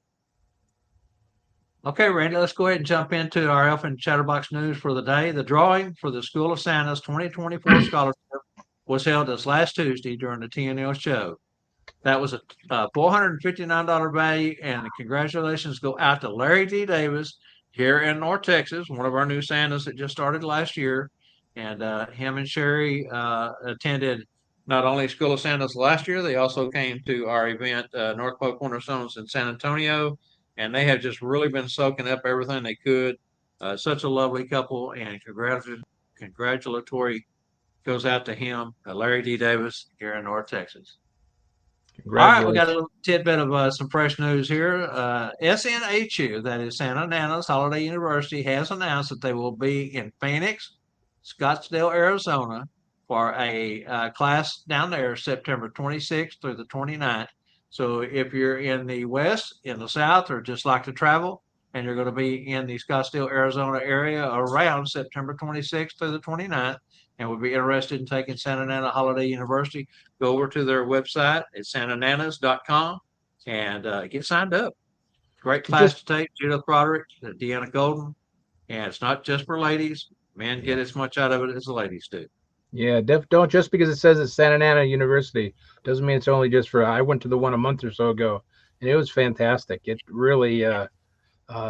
Okay, Randy, let's go ahead and jump into our Elf and Chatterbox news for the day. The drawing for the School of Santa's 2024 scholarship was held this last Tuesday during the TNL show. That was a $459 value, and the congratulations go out to Larry D. Davis here in North Texas, one of our new Santas that just started last year. And him and Sherry attended not only School of Santas last year, they also came to our event, North Pole Cornerstones in San Antonio, and they have just really been soaking up everything they could. Such a lovely couple, and congratulatory goes out to him, Larry D. Davis here in North Texas. All right, we got a little tidbit of some fresh news here. SNHU, that is Santa Nana's Holiday University, has announced that they will be in Phoenix, Scottsdale, Arizona, for a class down there September 26th through the 29th. So if you're in the West, in the South, or just like to travel, and you're going to be in the Scottsdale, Arizona area around September 26th through the 29th, and would be interested in taking Santa Nana Holiday University, go over to their website at santananas.com and get signed up. Great class to take. Judith Broderick, Deanna Golden, and it's not just for ladies. Men get as much out of it as the ladies do. Yeah, don't just because it says it's Santa Ana University doesn't mean it's only just for. I went to the one a month or so ago, and it was fantastic. It really,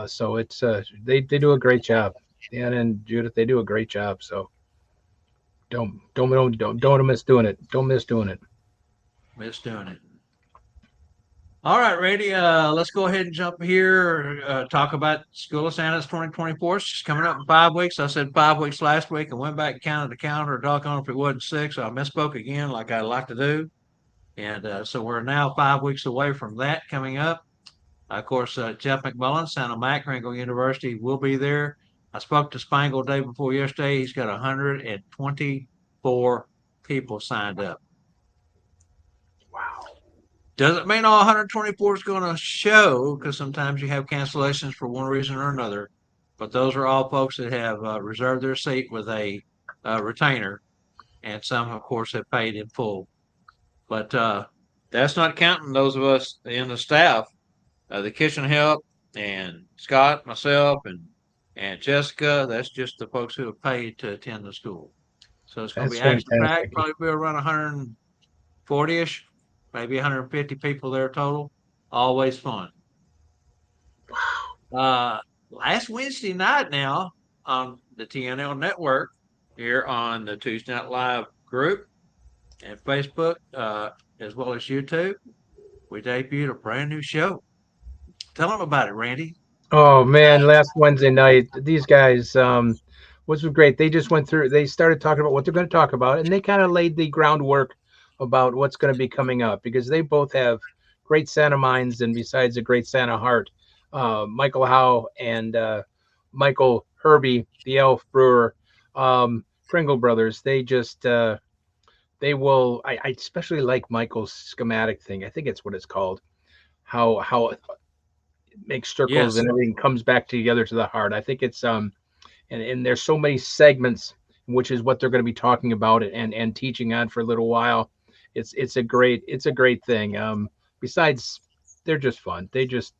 so it's they do a great job. Dan and Judith, they do a great job. So don't miss doing it. Don't miss doing it. Miss doing it. All right, Randy, let's go ahead and jump here, talk about School of Santa's 2024. It's coming up in 5 weeks. I said 5 weeks last week and went back and counted the calendar, doggone if it wasn't 6. So I misspoke again like I like to do. And so we're now 5 weeks away from that coming up. Of course, Jeff McMullen, Santa Mac, Rango University will be there. I spoke to Spangle day before yesterday. He's got 124 people signed up. Wow. Doesn't mean all 124 is going to show, because sometimes you have cancellations for one reason or another. But those are all folks that have reserved their seat with a retainer, and some, of course, have paid in full. But that's not counting those of us in the staff, the kitchen help, and Scott, myself, and Jessica. That's just the folks who have paid to attend the school. So it's going to be action-packed, probably be around 140-ish. Maybe 150 people there total. Always fun. Last Wednesday night now on the TNL network here on the Tuesday Night Live group and Facebook, as well as YouTube, we debuted a brand new show. Tell them about it, Randy. Oh man, last Wednesday night, these guys was great. They just went through, they started talking about what they're going to talk about, and they kind of laid the groundwork about what's going to be coming up, because they both have great Santa minds, and besides a great Santa heart, Michael Howe and Michael Herbie, the elf brewer, Pringle brothers, they just they will. I especially like Michael's schematic thing. I think it's what it's called. How it makes circles and everything comes back together to the heart. I think it's and there's so many segments, which is what they're going to be talking about and teaching on for a little while. It's a great thing. Besides, they're just fun. They just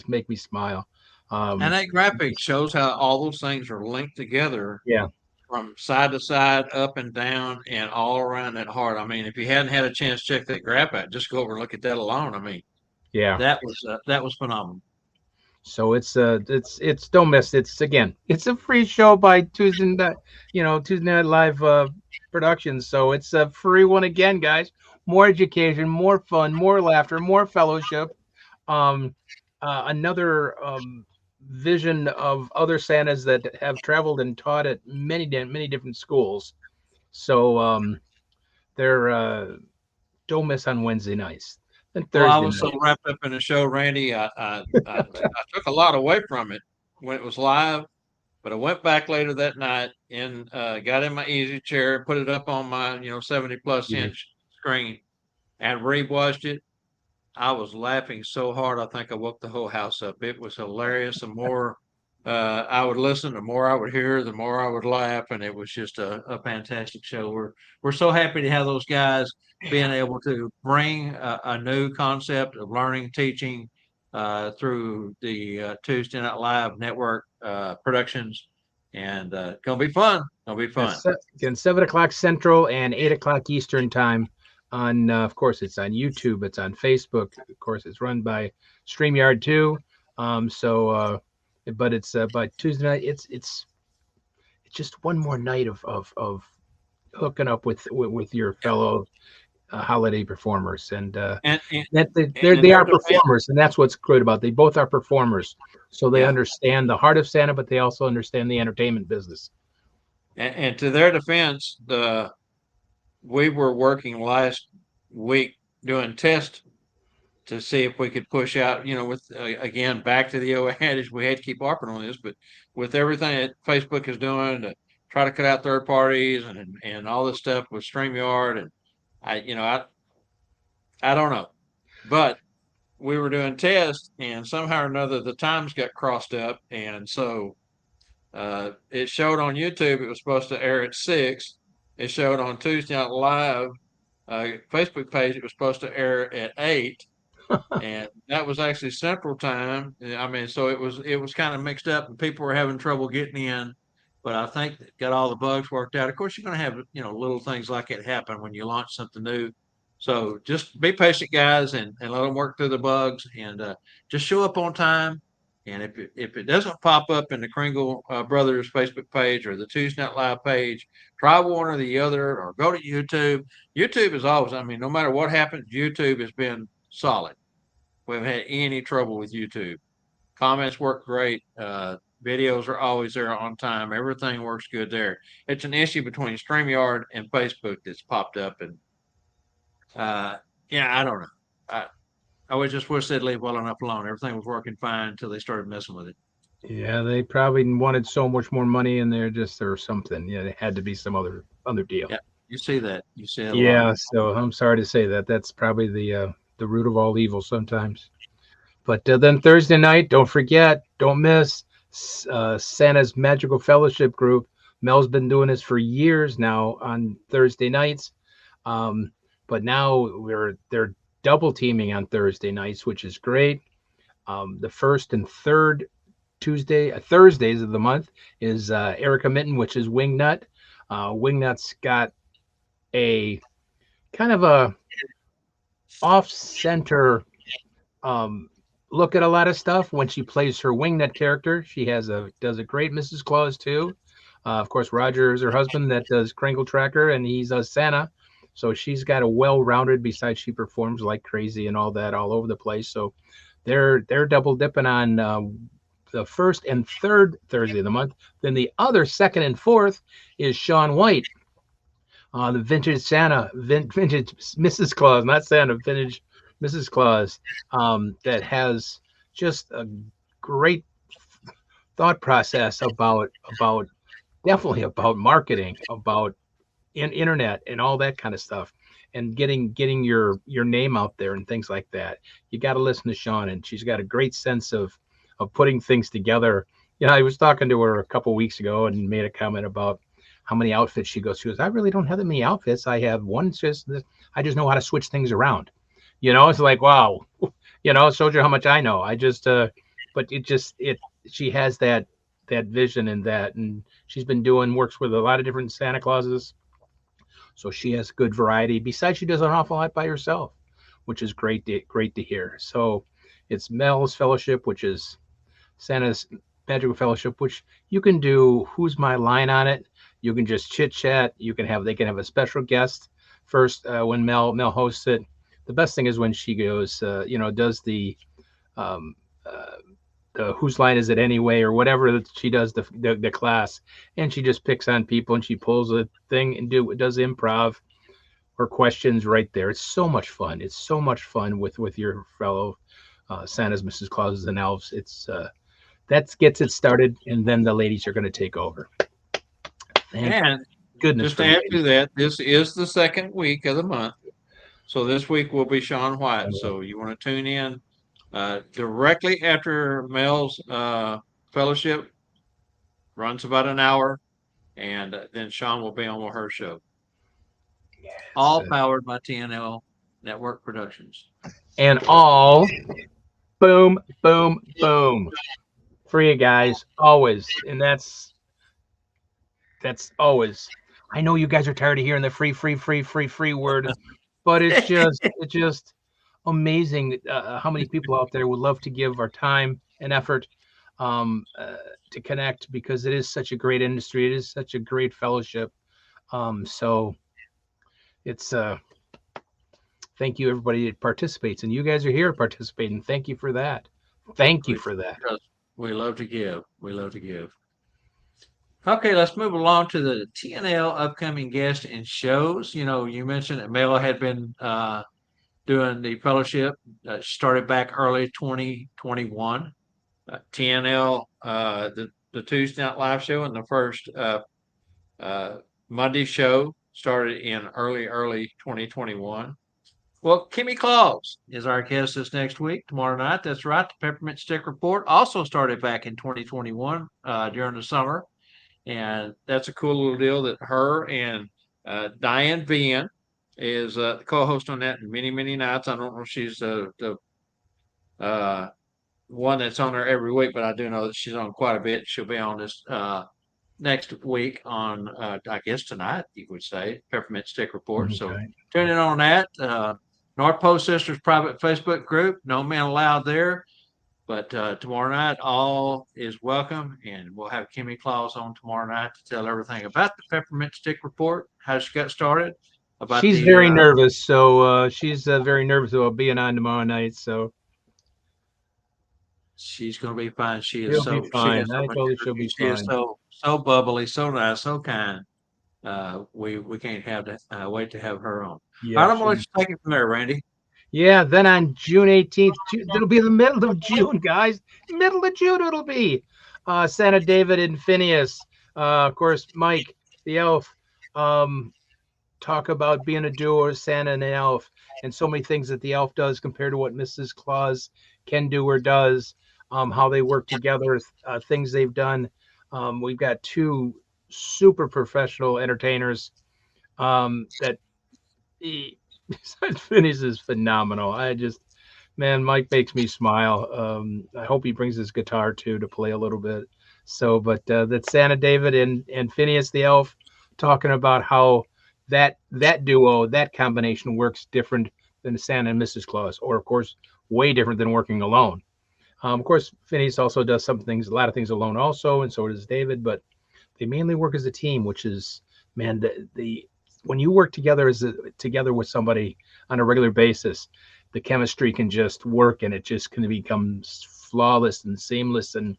make me smile. And that graphic shows how all those things are linked together. Yeah. From side to side, up and down, and all around that heart. I mean, if you hadn't had a chance to check that graph out, just go over and look at that alone. I mean, yeah, that was phenomenal. So it's don't miss. It's a free show by Tuesday Night Live Productions. So it's a free one again, guys. More education, more fun, more laughter, more fellowship. Another vision of other Santas that have traveled and taught at many different schools. So they're don't miss on Wednesday nights. Then Well, I Thursday was so night. wrapped up in the show, Randy. I took a lot away from it when it was live, but I went back later that night and got in my easy chair, put it up on my 70 plus Mhm. inch screen, and rewatched it. I was laughing so hard, I think I woke the whole house up. It was hilarious. The more I would listen, the more I would hear, the more I would laugh, and it was just a fantastic show. We're so happy to have those guys being able to bring a new concept of learning, teaching through the Tuesday Night Live network productions, and gonna be fun. Gonna be fun. Again, 7 o'clock Central and 8 o'clock Eastern time. On of course, it's on YouTube. It's on Facebook. Of course, it's run by StreamYard too. But it's by Tuesday night. It's just one more night of hooking up with your fellow holiday performers, and And that and in they their are defense, performers, and that's what's good about. They both are performers, so they yeah. understand the heart of Santa, but they also understand the entertainment business. And to their defense, the we were working last week doing tests to see if we could push out, with again back to the old adage, we had to keep harping on this, but with everything that Facebook is doing to try to cut out third parties and all this stuff with StreamYard, and I don't know, but we were doing tests, and somehow or another the times got crossed up, and so it showed on YouTube it was supposed to air at 6. It showed on Tuesday Night Live Facebook page it was supposed to air at 8, and that was actually Central Time. I mean, so it was kind of mixed up, and people were having trouble getting in. But I think that got all the bugs worked out. Of course, you're going to have little things like it happen when you launch something new. So just be patient, guys, and let them work through the bugs, and just show up on time. And if it doesn't pop up in the Kringle Brothers Facebook page or the Tuesday Night Live page, try one or the other, or go to YouTube. YouTube is always, I mean, no matter what happens, YouTube has been solid. We haven't had any trouble with YouTube. Comments work great. Videos are always there on time. Everything works good there. It's an issue between StreamYard and Facebook that's popped up, and uh, yeah, I don't know. I, I would just wish they'd leave well enough alone. Everything was working fine until they started messing with it. Yeah, they probably wanted so much more money in there, just or something. Yeah, it had to be some other deal. Yeah, you see that. You see it a lot. Yeah, so I'm sorry to say that. That's probably the root of all evil sometimes. But then Thursday night, don't forget, don't miss Santa's Magical Fellowship group. Mel's been doing this for years now on Thursday nights, um, but now they're double teaming on Thursday nights, which is great. The first and third Thursdays of the month is Erica Mitten, which is Wingnut. Wingnut's got a kind of a off-center um, look at a lot of stuff when she plays her Wingnut character. She does a great Mrs. Claus too. Of course, Roger is her husband that does Kringle Tracker, and he's a Santa. So she's got a well-rounded. Besides, she performs like crazy and all that all over the place. So they're double dipping on the first and third Thursday of the month. Then the other second and fourth is Sean White, the vintage Santa, vintage Mrs. Claus, not Santa, vintage Mrs. Claus, that has just a great thought process about definitely about marketing, about internet and all that kind of stuff, and getting your name out there and things like that. You got to listen to Sean, and she's got a great sense of putting things together. I was talking to her a couple weeks ago and made a comment about how many outfits she goes. She goes, I really don't have that many outfits. I have one. Just this. I just know how to switch things around. It's like, wow. It shows you how much I know. I just, but she has that vision and she's been works with a lot of different Santa Clauses. So she has good variety. Besides, she does an awful lot by herself, which is great to hear. So it's Mel's Fellowship, which is Santa's Magical Fellowship, which you can do Who's My Line on it. You can just chit chat. They can have a special guest first when Mel hosts it. The best thing is when she goes, does um, whose line is it anyway, or whatever that she does the class, and she just picks on people and she pulls a thing and does improv or questions right there. It's so much fun. It's so much fun with your fellow Santas, Mrs. Clauses, and elves. It's that gets it started, and then the ladies are going to take over. Thank And goodness just for to the add to ladies. that, this is the second week of the month. So this week will be Sean White. So you want to tune in directly after Mel's fellowship, runs about an hour, and then Sean will be on with her show. All powered by TNL Network Productions. And all boom, boom, boom. For you guys, always. And that's always. I know you guys are tired of hearing the free word, but it's just amazing how many people out there would love to give our time and effort to connect, because it is such a great industry. It is such a great fellowship. So it's thank you everybody that participates, and you guys are here participating. Thank you for that. Thank you for that. We love to give. We love to give. Okay, let's move along to the TNL upcoming guests and shows. You know, you mentioned that Mel had been doing the fellowship, started back early 2021. TNL, the Tuesday Night Live show and the first Monday show started in early 2021. Well, Kimmy Claus is our guest this next week, tomorrow night. That's right. The Peppermint Stick Report also started back in 2021 during the summer. And that's a cool little deal that her and Diane Vian is the co-host on that many nights. I don't know if she's the one that's on there every week, but I do know that she's on quite a bit. She'll be on this next week on, I guess tonight, you would say, Peppermint Stick Report. So tune in on that. North Pole Sisters private Facebook group, no men allowed there. But tomorrow night, all is welcome, and we'll have Kimmy Claus on tomorrow night to tell everything about the Peppermint Stick Report, how she got started. She's very nervous, so she's very nervous about being on tomorrow night. So she's going to be fine. She'll be fine. I told her she'll be she is fine. so bubbly, so nice, so kind. We can't have to wait to have her on. Yeah, All right, I'm going to let you take it from there, Randy. Yeah, then on June 18th, it'll be the middle of June, guys. Middle of June it'll be. Santa David and Phineas. Of course, Mike, the elf, talk about being a duo, Santa and an elf, and so many things that the elf does compared to what Mrs. Claus can do or does, how they work together, things they've done. We've got two super professional entertainers that Phineas is phenomenal. Man, Mike makes me smile. I hope he brings his guitar too to play a little bit. So, but that's Santa David and Phineas the elf talking about how that duo, that combination works different than Santa and Mrs. Claus, or of course, way different than working alone. Of course, Phineas also does a lot of things alone also, and so does David, but they mainly work as a team, which is, man, the when you work together together with somebody on a regular basis, the chemistry can just work, and it just can become flawless and seamless. And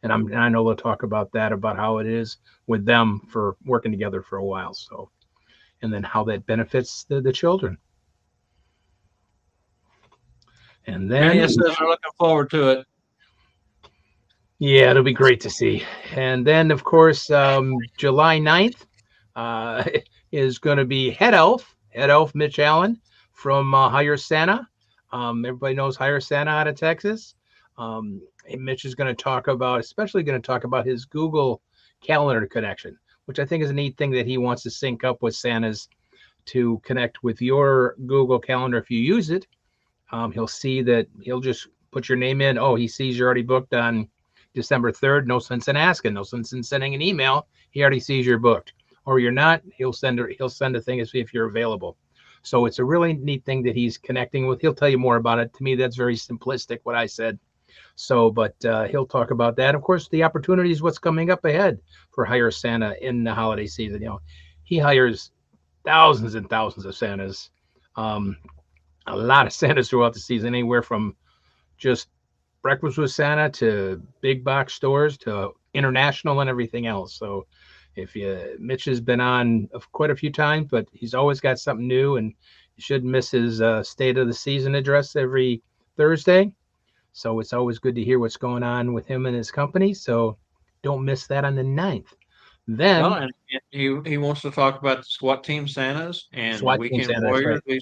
I know they'll talk about that, about how it is with them for working together for a while. So, and then how that benefits the children. And then Phineas says we're looking forward to it. Yeah, it'll be great to see. And then, of course, July 9th is going to be Head Elf Mitch Allen from Hire Santa. Everybody knows Hire Santa out of Texas. Mitch is going to talk about his Google Calendar connection, which I think is a neat thing that he wants to sync up with Santa's to connect with your Google Calendar. If you use it, he'll see that he'll just put your name in. Oh, he sees you're already booked on December 3rd. No sense in asking. No sense in sending an email. He already sees you're booked. Or you're not. He'll send a thing to see if you're available. So it's a really neat thing that he's connecting with. He'll tell you more about it. To me, that's very simplistic what I said. So, but he'll talk about that. Of course, the opportunities, what's coming up ahead for Hire Santa in the holiday season. You know, he hires thousands and thousands of Santas. A lot of Santas throughout the season, anywhere from just breakfast with Santa to big box stores to international and everything else. So if you Mitch has been on quite a few times, but he's always got something new, and you shouldn't miss his state of the season address every Thursday. So it's always good to hear what's going on with him and his company. So don't miss that on the 9th. Well, Then and he wants to talk about the SWAT team Santas and SWAT Team Weekend Santa, that's Warriors. right. These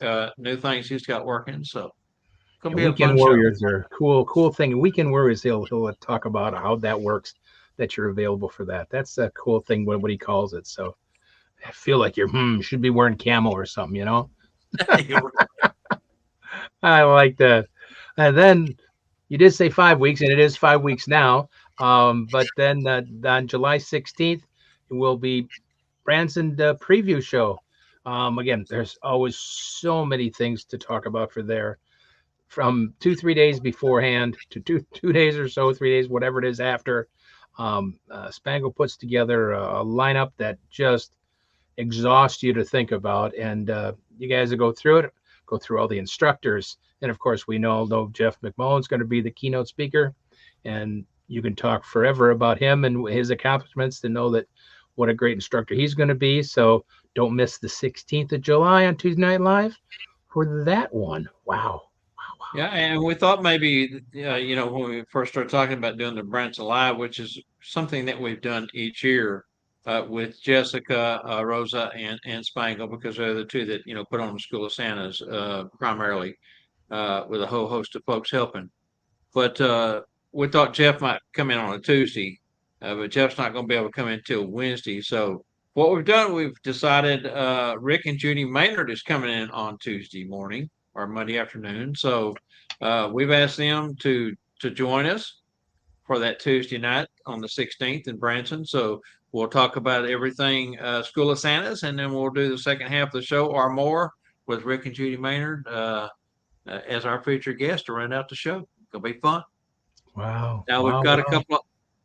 are new things he's got working. So it's gonna And be a Weekend fun show. Warriors are cool thing. Weekend Warriors, he'll talk about how that works, that you're available for that. That's a cool thing, what he calls it. So I feel like you're should be wearing camo or something, you know? I like that. And then you did say 5 weeks, and it is 5 weeks now. But then on July 16th, it will be Branson preview show. Again, there's always so many things to talk about for there. From 2 3 days beforehand to two days or so, 3 days, whatever it is after. Spangle puts together a lineup that just exhausts you to think about, and you guys will go through it, go through all the instructors, and of course we know Jeff McMullen's going to be the keynote speaker, and you can talk forever about him and his accomplishments to know that what a great instructor he's going to be. So don't miss the 16th of July on Tuesday Night Live for that one. Wow. Yeah, and we thought maybe, when we first started talking about doing the Branson Live, which is something that we've done each year with Jessica, Rosa, and Spangle, because they're the two that, put on the School of Santas primarily, with a whole host of folks helping. But we thought Jeff might come in on a Tuesday, but Jeff's not going to be able to come in until Wednesday. So what we've done, we've decided Rick and Judy Maynard is coming in on Tuesday morning or Monday afternoon. So we've asked them to join us for that Tuesday night on the 16th in Branson. So we'll talk about everything School of Santas, and then we'll do the second half of the show or more with Rick and Judy Maynard as our featured guest to round out the show. It'll be fun. Wow. Now we've Wow. got Wow.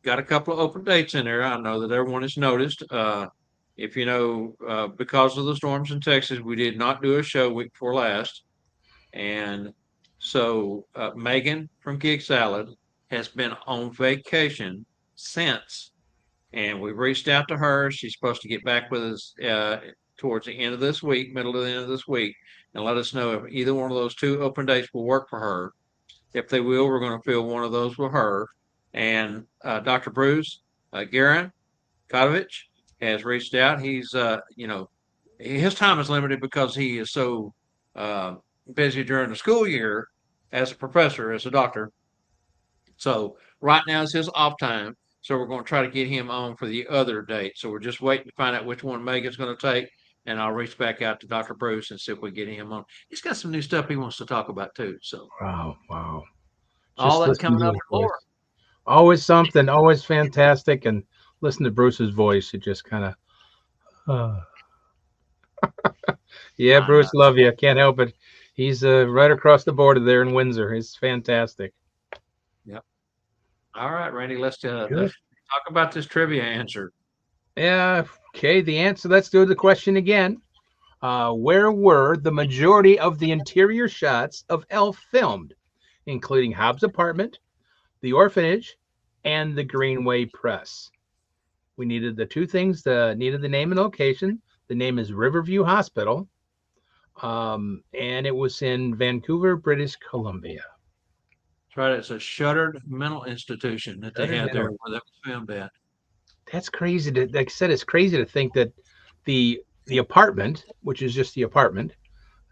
a couple of open dates in there. I know that everyone has noticed. If you know, because of the storms in Texas, we did not do a show week before last, and so Megan from Gig Salad has been on vacation since, and we reached out to her. She's supposed to get back with us towards the end of this week, middle to the end of this week, and let us know if either one of those two open dates will work for her. If they will, we're going to fill one of those with her. And Dr. Bruce Garin Kotovich has reached out. He's, his time is limited because he is so busy during the school year as a professor, as a doctor. So right now is his off time. So we're going to try to get him on for the other date. So we're just waiting to find out which one Megan's going to take. And I'll reach back out to Dr. Bruce and see if we get him on. He's got some new stuff he wants to talk about too. So Wow. Wow. all Just that listen coming to up his and voice. more. Always something, always fantastic. And listen to Bruce's voice. It just kind of, yeah, I know. Bruce, love you. Can't help it. He's right across the border there in Windsor. It's fantastic. Yep. All right, Randy, Good. let's talk about this trivia answer. Yeah. Okay. The answer. Let's do the question again. Where were the majority of the interior shots of Elf filmed, including Hobbs' apartment, the orphanage, and the Greenway Press? We needed the two things. Needed the name and location. The name is Riverview Hospital, and it was in Vancouver, British Columbia. That's right. It's a shuttered mental institution that they Shuttered had there Mental. where that was filmed at. That's crazy. Like I said, it's crazy to think that the apartment, which is just the apartment,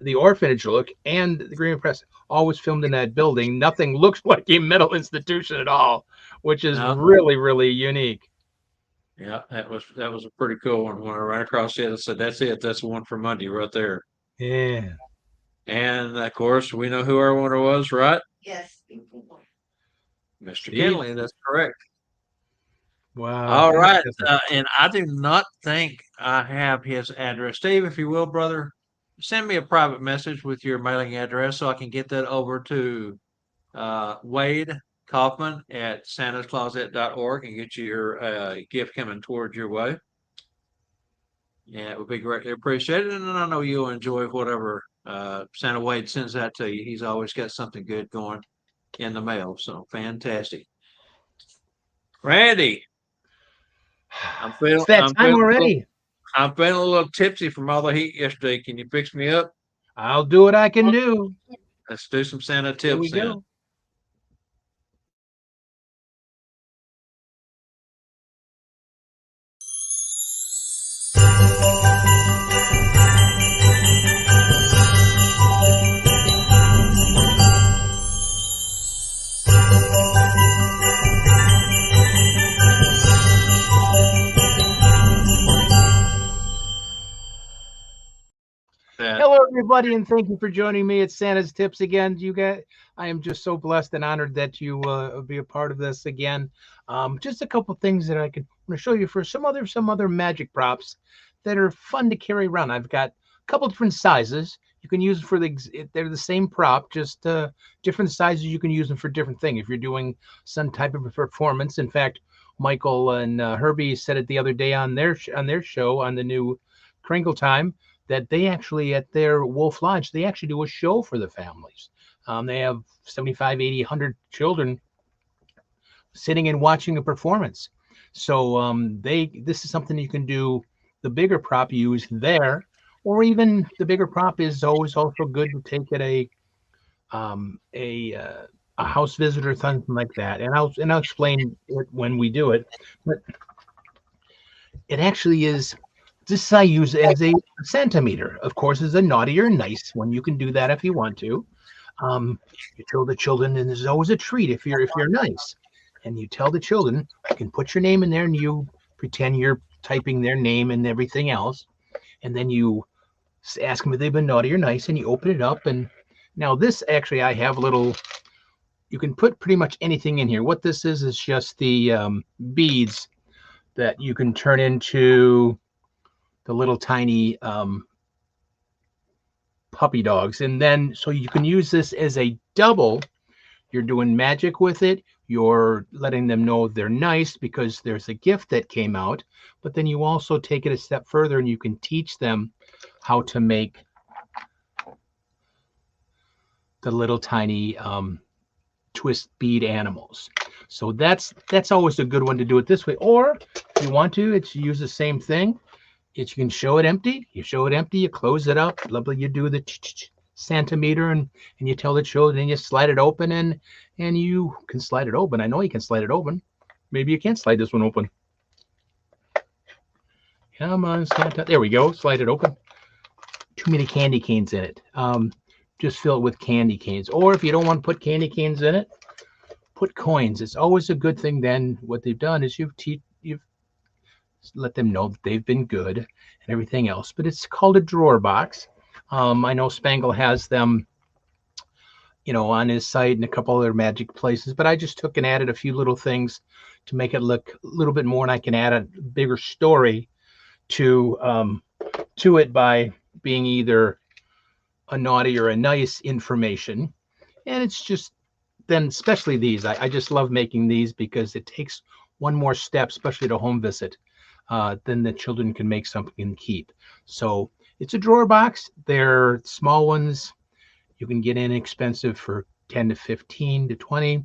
the orphanage look, and the Green Press all was filmed in that building. Nothing looks like a mental institution at all, which is No, really, really unique. yeah, that was a pretty cool one. When I ran across it, I said, "That's it. That's the one for Monday right there." Yeah. And of course, we know who our winner was, right? Yes. Mr. Steve. Kinley. That's correct. Wow. All right, Fantastic. and I do not think I have his address. Steve, if you will, brother, send me a private message with your mailing address so I can get that over to Wade Kaufman at santascloset.org and get your gift coming towards your way. Yeah, it would be greatly appreciated. And I know you'll enjoy whatever Santa Wade sends that to you. He's always got something good going. in the mail. So fantastic. Randy, I'm It's feeling that I'm time feeling a little, already. I'm feeling a little tipsy from all the heat yesterday. Can you fix me up? I'll do what I can do. Let's do some Santa Here we tips then. go. That Hello, everybody, and thank you for joining me at Santa's Tips again. You guys, I am just so blessed and honored that you be a part of this again. Just a couple things that I can want to show you for some other magic props that are fun to carry around. I've got a couple different sizes. You can use for they're the same prop, just different sizes. You can use them for different things. If you're doing some type of a performance, in fact, Michael and Herbie said it the other day on their show on the new Crinkle Time that they actually at their Wolf Lodge, they actually do a show for the families. They have 75, 80, 100 children sitting and watching a performance. So this is something you can do. The bigger prop you use there, or even the bigger prop is always also good to take at um, a uh, a house visit or something like that. And I'll explain it when we do it. But it actually is. This I use as a centimeter. Of course, is a naughty or nice one. You can do that if you want to. You tell the children, and there's always a treat if you're nice, and you tell the children you can put your name in there, and you pretend you're typing their name and everything else, and then you ask them if they've been naughty or nice, and you open it up, and now this actually I have a little. You can put pretty much anything in here. What this is just the beads that you can turn into the little tiny puppy dogs. And then, so you can use this as a double. You're doing magic with it. You're letting them know they're nice because there's a gift that came out. But then you also take it a step further and you can teach them how to make the little tiny twist bead animals. So that's always a good one to do it this way. Or if you want to, it's use the same thing. You can show it empty. You show it empty. You close it up. Lovely. You do the centimeter and you tell the children and you slide it open and you can slide it open. I know you can slide it open. Maybe you can't slide this one open. Come on, Santa. There we go. Slide it open. Too many candy canes in it. Just fill it with candy canes. Or if you don't want to put candy canes in it, put coins. It's always a good thing. Then what they've done is you've let them know that they've been good and everything else. But it's called a drawer box. I know Spangle has them, on his site and a couple other magic places. But I just took and added a few little things to make it look a little bit more, and I can add a bigger story to it by being either a naughty or a nice information. And it's just then, especially these, I just love making these because it takes one more step, especially to home visit. Then the children can make something and keep. So it's a drawer box. They're small ones. You can get inexpensive for 10 to 15 to 20.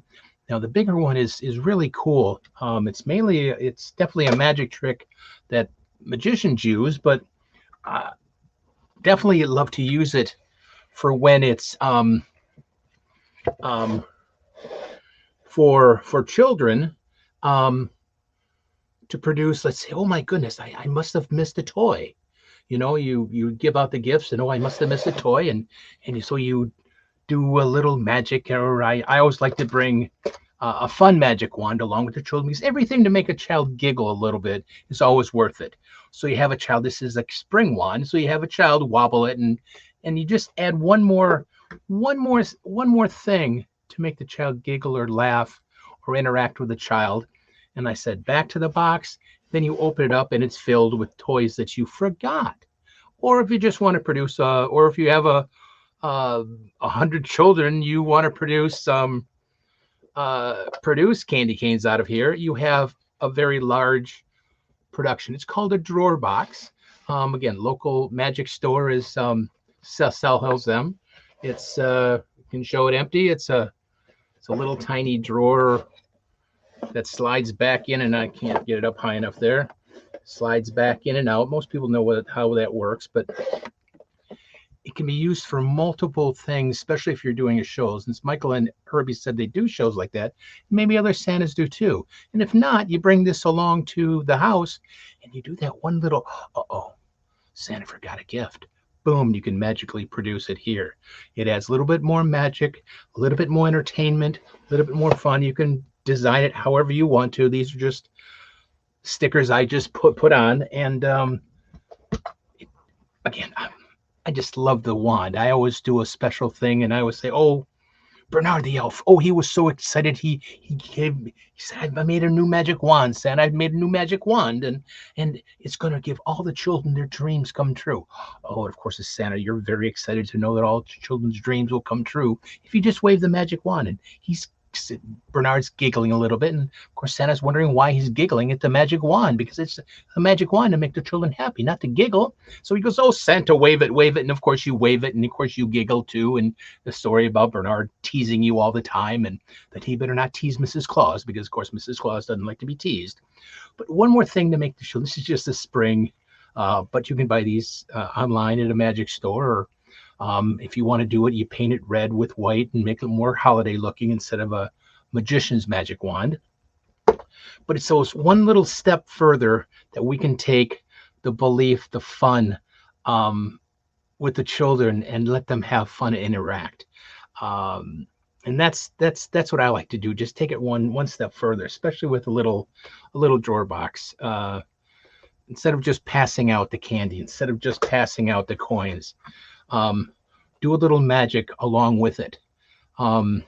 Now the bigger one is really cool. It's definitely a magic trick that magicians use, but definitely love to use it for when it's for children. To produce, let's say, oh my goodness, I must have missed a toy. You give out the gifts and, oh, I must have missed a toy. So you do a little magic, or I always like to bring a fun magic wand along with the children, because everything to make a child giggle a little bit is always worth it. So you have a child, this is like spring wand. So you have a child wobble it and you just add one more thing to make the child giggle or laugh or interact with the child. And I said, back to the box. Then you open it up and it's filled with toys that you forgot. Or if you just want to produce, or if you have 100 children, you want to produce candy canes out of here. You have a very large production. It's called a drawer box. Again, local magic store sells them. You can show it empty. It's a a little tiny drawer that slides back in, and I can't get it up high enough there. Slides back in and out. Most people know how that works, but it can be used for multiple things, especially if you're doing a show. Since Michael and Herbie said they do shows like that, maybe other Santas do too. And if not, you bring this along to the house and you do that one little, uh-oh, Santa forgot a gift. Boom, you can magically produce it here. It adds a little bit more magic, a little bit more entertainment, a little bit more fun. You can design it however you want to. These are just stickers I just put on. And again, I just love the wand. I always do a special thing, and I always say, "Oh, Bernard the elf. Oh, he was so excited. He said, I made a new magic wand, Santa. I made a new magic wand, and it's going to give all the children their dreams come true." Oh, and of course, as Santa, you're very excited to know that all children's dreams will come true if you just wave the magic wand. And Bernard's giggling a little bit, and of course Santa's wondering why he's giggling at the magic wand, because it's a magic wand to make the children happy, not to giggle. So he goes, "Oh, Santa, wave it," and of course you wave it, and of course you giggle too. And the story about Bernard teasing you all the time, and that he better not tease Mrs. Claus, because of course Mrs. Claus doesn't like to be teased. But one more thing to make the show. This is just a spring, but you can buy these online at a magic store, or if you want to do it, you paint it red with white and make it more holiday looking instead of a magician's magic wand. But it's those one little step further that we can take the belief, the fun with the children, and let them have fun and interact. And that's what I like to do. Just take it one step further, especially with a little drawer box. Instead of just passing out the candy, instead of just passing out the coins, do a little magic along with it, and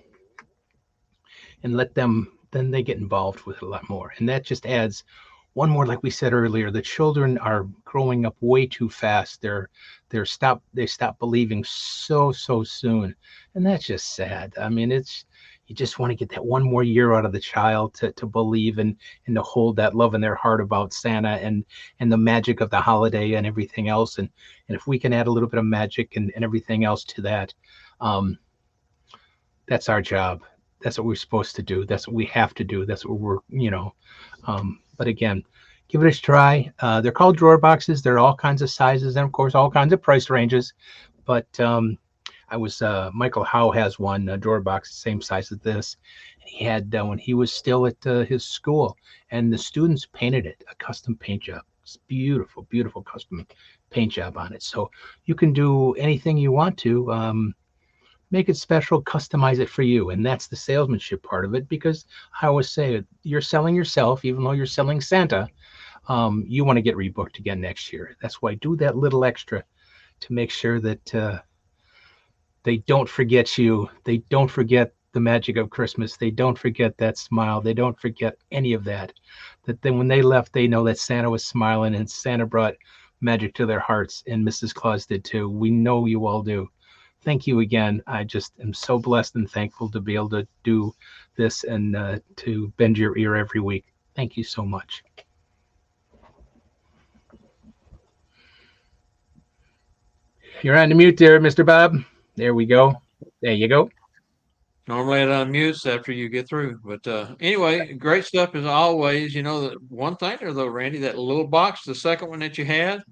let them, then they get involved with it a lot more. And that just adds one more, like we said earlier, the children are growing up way too fast. They stop believing so soon, and that's just sad. I mean, you just want to get that one more year out of the child to believe and to hold that love in their heart about Santa and the magic of the holiday and everything else. And if we can add a little bit of magic and everything else to that, that's our job. That's what we're supposed to do. That's what we have to do. That's what but again, give it a try. They're called drawer boxes. They're all kinds of sizes and of course all kinds of price ranges. But Michael Howe has one drawer box, same size as this. He had when he was still at his school, and the students painted it, a custom paint job. It's beautiful, beautiful custom paint job on it. So you can do anything you want to. Make it special, customize it for you. And that's the salesmanship part of it, because I always say you're selling yourself, even though you're selling Santa. You want to get rebooked again next year. That's why do that little extra to make sure that they don't forget you. They don't forget the magic of Christmas. They don't forget that smile. They don't forget any of that. That then when they left, they know that Santa was smiling and Santa brought magic to their hearts, and Mrs. Claus did too. We know you all do. Thank you again. I just am so blessed and thankful to be able to do this and to bend your ear every week. Thank you so much. You're on the mute there, Mr. Bob. There we go. There you go. Normally it unmutes after you get through. But anyway, great stuff as always. You know, the one thing there though, Randy, that little box, the second one that you had,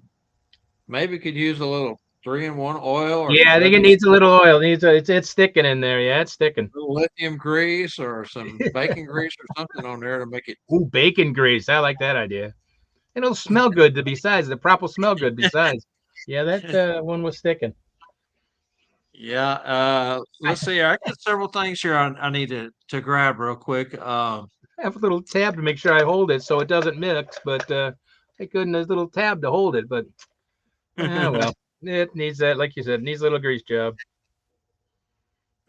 maybe could use a little 3-in-1 oil or Yeah, some I think it needs a little oil. It's sticking in there. Yeah, it's sticking. lithium grease or some bacon grease or something on there to make it. Ooh, bacon grease. I like that idea. It'll smell good. Besides, the prop will smell good. Besides, yeah, that one was sticking. Yeah. Let's see. I got several things here I need to grab real quick. I have a little tab to make sure I hold it so it doesn't mix, but thank goodness, a little tab to hold it. But well, it needs that, like you said, it needs a little grease job.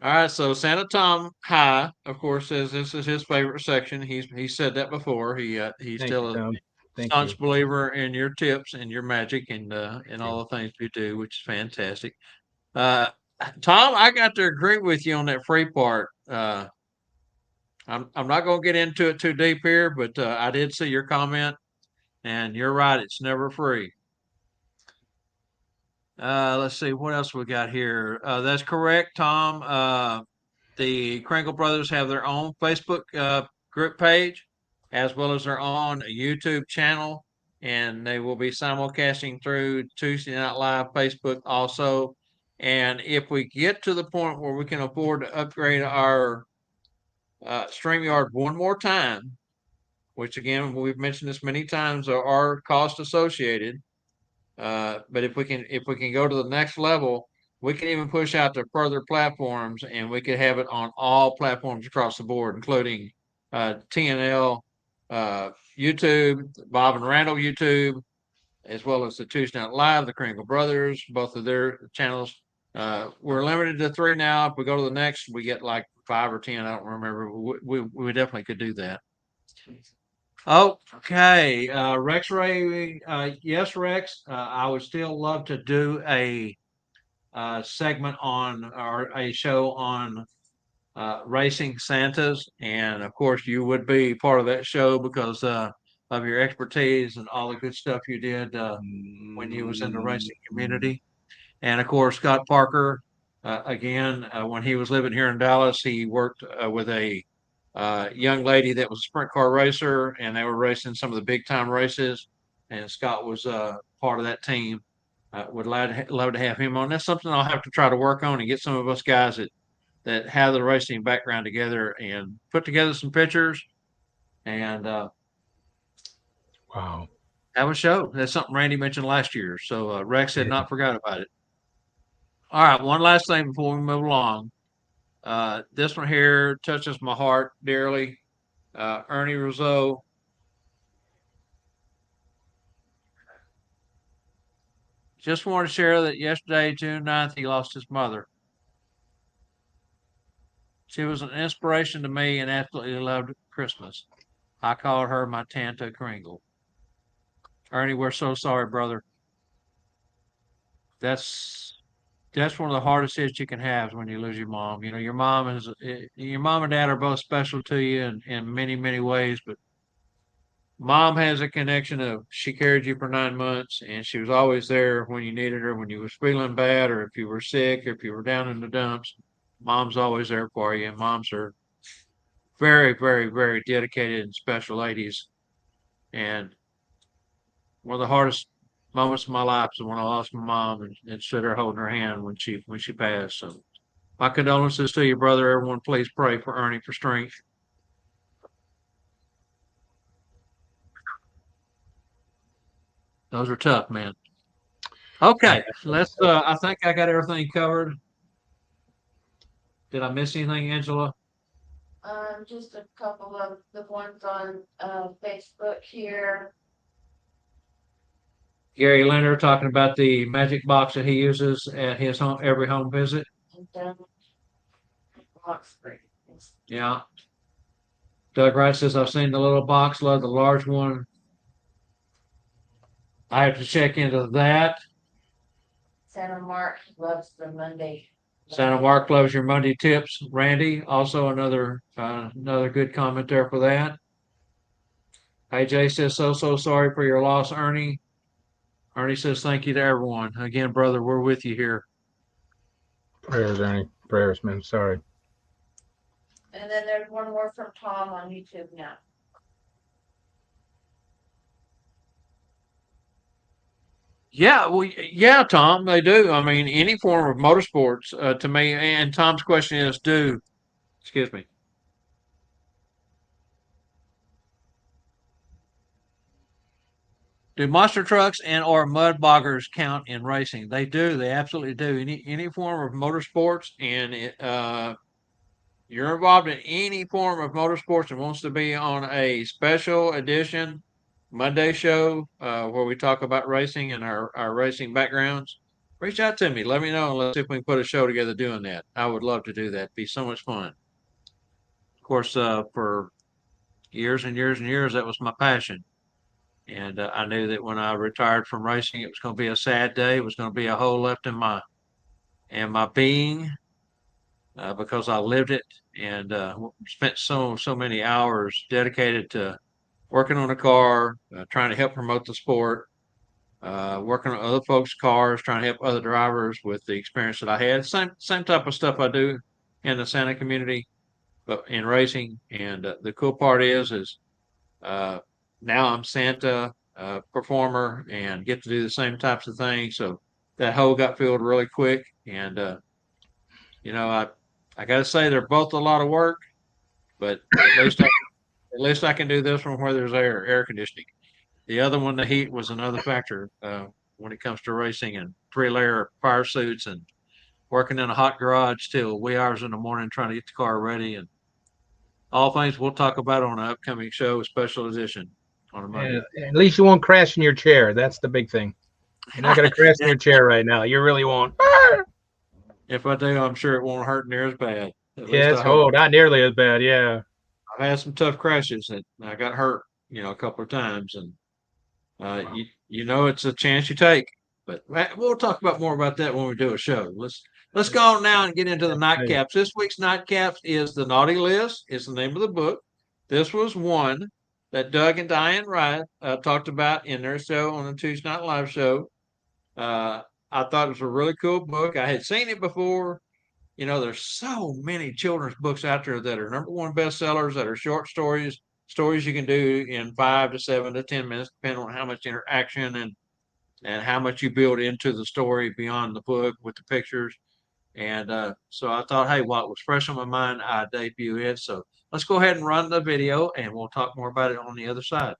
All right, so Santa Tom High, of course, says this is his favorite section. He said that before. He's Thank still you, a Tom. Thank staunch you. believer in your tips and your magic and all the things you do, which is fantastic. Uh, Tom, I got to agree with you on that free part. I'm not going to get into it too deep here, but I did see your comment, and you're right. It's never free. Let's see what else we got here. That's correct, Tom. the Kringle brothers have their own Facebook group page, as well as their own YouTube channel, and they will be simulcasting through Tuesday Night Live Facebook also. And if we get to the point where we can afford to upgrade our StreamYard one more time, which again we've mentioned this many times, there are costs associated. But if we can go to the next level, we can even push out to further platforms, and we could have it on all platforms across the board, including TNL, YouTube, Bob and Randall YouTube, as well as the Tuesday Night Live, the Kringle Brothers, both of their channels. We're limited to 3 now. If we go to the next, we get like 5 or 10. I don't remember. We definitely could do that. Okay, Rex Ray, yes, Rex, I would still love to do a segment on or a show on racing Santas, and of course you would be part of that show because of your expertise and all the good stuff you did when you was in the racing community. And of course, Scott Parker, again, when he was living here in Dallas, he worked with a young lady that was a sprint car racer, and they were racing some of the big time races. And Scott was part of that team. Would love to have him on. That's something I'll have to try to work on and get some of us guys that have the racing background together and put together some pictures and Wow. have a show. That's something Randy mentioned last year. So Rex had not forgot about it. All right, one last thing before we move along. This one here touches my heart dearly. Ernie Rizzo. Just want to share that yesterday, June 9th, he lost his mother. She was an inspiration to me and absolutely loved Christmas. I called her my Tanta Kringle. Ernie, we're so sorry, brother. That's one of the hardest hits you can have is when you lose your mom. You know, your mom and dad are both special to you in many, many ways, but mom has a connection of she carried you for 9 months and she was always there when you needed her, when you was feeling bad or if you were sick or if you were down in the dumps. Mom's always there for you, and moms are very, very, very dedicated and special ladies. And one of the hardest moments of my life is when I lost my mom and stood there holding her hand when she passed. So my condolences to you, brother. Everyone, please pray for Ernie for strength. Those are tough, man. Okay, let's. I think I got everything covered. Did I miss anything, Angela? Just a couple of the ones on, Facebook here. Gary Leonard talking about the magic box that he uses at his home every home visit. And then Oxford. Yeah. Doug Wright says I've seen the little box, love the large one. I have to check into that. Santa Mark loves the Monday. Santa Mark loves your Monday tips. Randy, also another good comment there for that. AJ says so sorry for your loss, Ernie. Ernie says thank you to everyone. Again, brother, we're with you here. Prayers, Ernie. Prayers, man. Sorry. And then there's one more from Tom on YouTube now. Yeah, well, yeah, Tom, they do. I mean, any form of motorsports to me. And Tom's question is, excuse me. Do monster trucks and or mud boggers count in racing? They do. They absolutely do. Any form of motorsports, and you're involved in any form of motorsports and wants to be on a special edition Monday show where we talk about racing and our racing backgrounds, reach out to me. Let me know and let's see if we can put a show together doing that. I would love to do that. It'd be so much fun. Of course, for years and years and years, that was my passion. And I knew that when I retired from racing, it was going to be a sad day. It was going to be a hole left in my being because I lived it and spent so many hours dedicated to working on a car, trying to help promote the sport, working on other folks' cars, trying to help other drivers with the experience that I had. Same type of stuff I do in the Santa community, but in racing. And the cool part is now I'm Santa performer and get to do the same types of things. So that hole got filled really quick. And I got to say they're both a lot of work, but at least I can do this one where there's air conditioning. The other one, the heat was another factor when it comes to racing and 3-layer fire suits and working in a hot garage till wee hours in the morning trying to get the car ready and all things we'll talk about on an upcoming show, special edition on a Yeah, Monday. at least you won't crash in your chair. That's the big thing. You're not going to crash in your chair right now. You really won't. If I do, I'm sure it won't hurt near as bad. At least Yes. I hope. Oh, not nearly as bad. Yeah. I've had some tough crashes and I got hurt, a couple of times, and it's a chance you take. But we'll talk about more about that when we do a show. Let's go on now and get into the Right. nightcaps. This week's nightcaps is the Naughty List. Is the name of the book. This was one that Doug and Diane Wright talked about in their show on the Tuesday Night Live show. I thought it was a really cool book. I had seen it before. There's so many children's books out there that are number one bestsellers that are short stories you can do in 5 to 7 to 10 minutes, depending on how much interaction and how much you build into the story beyond the book with the pictures. And so I thought, hey, while it was fresh on my mind, I'd debut it. So let's go ahead and run the video and we'll talk more about it on the other side.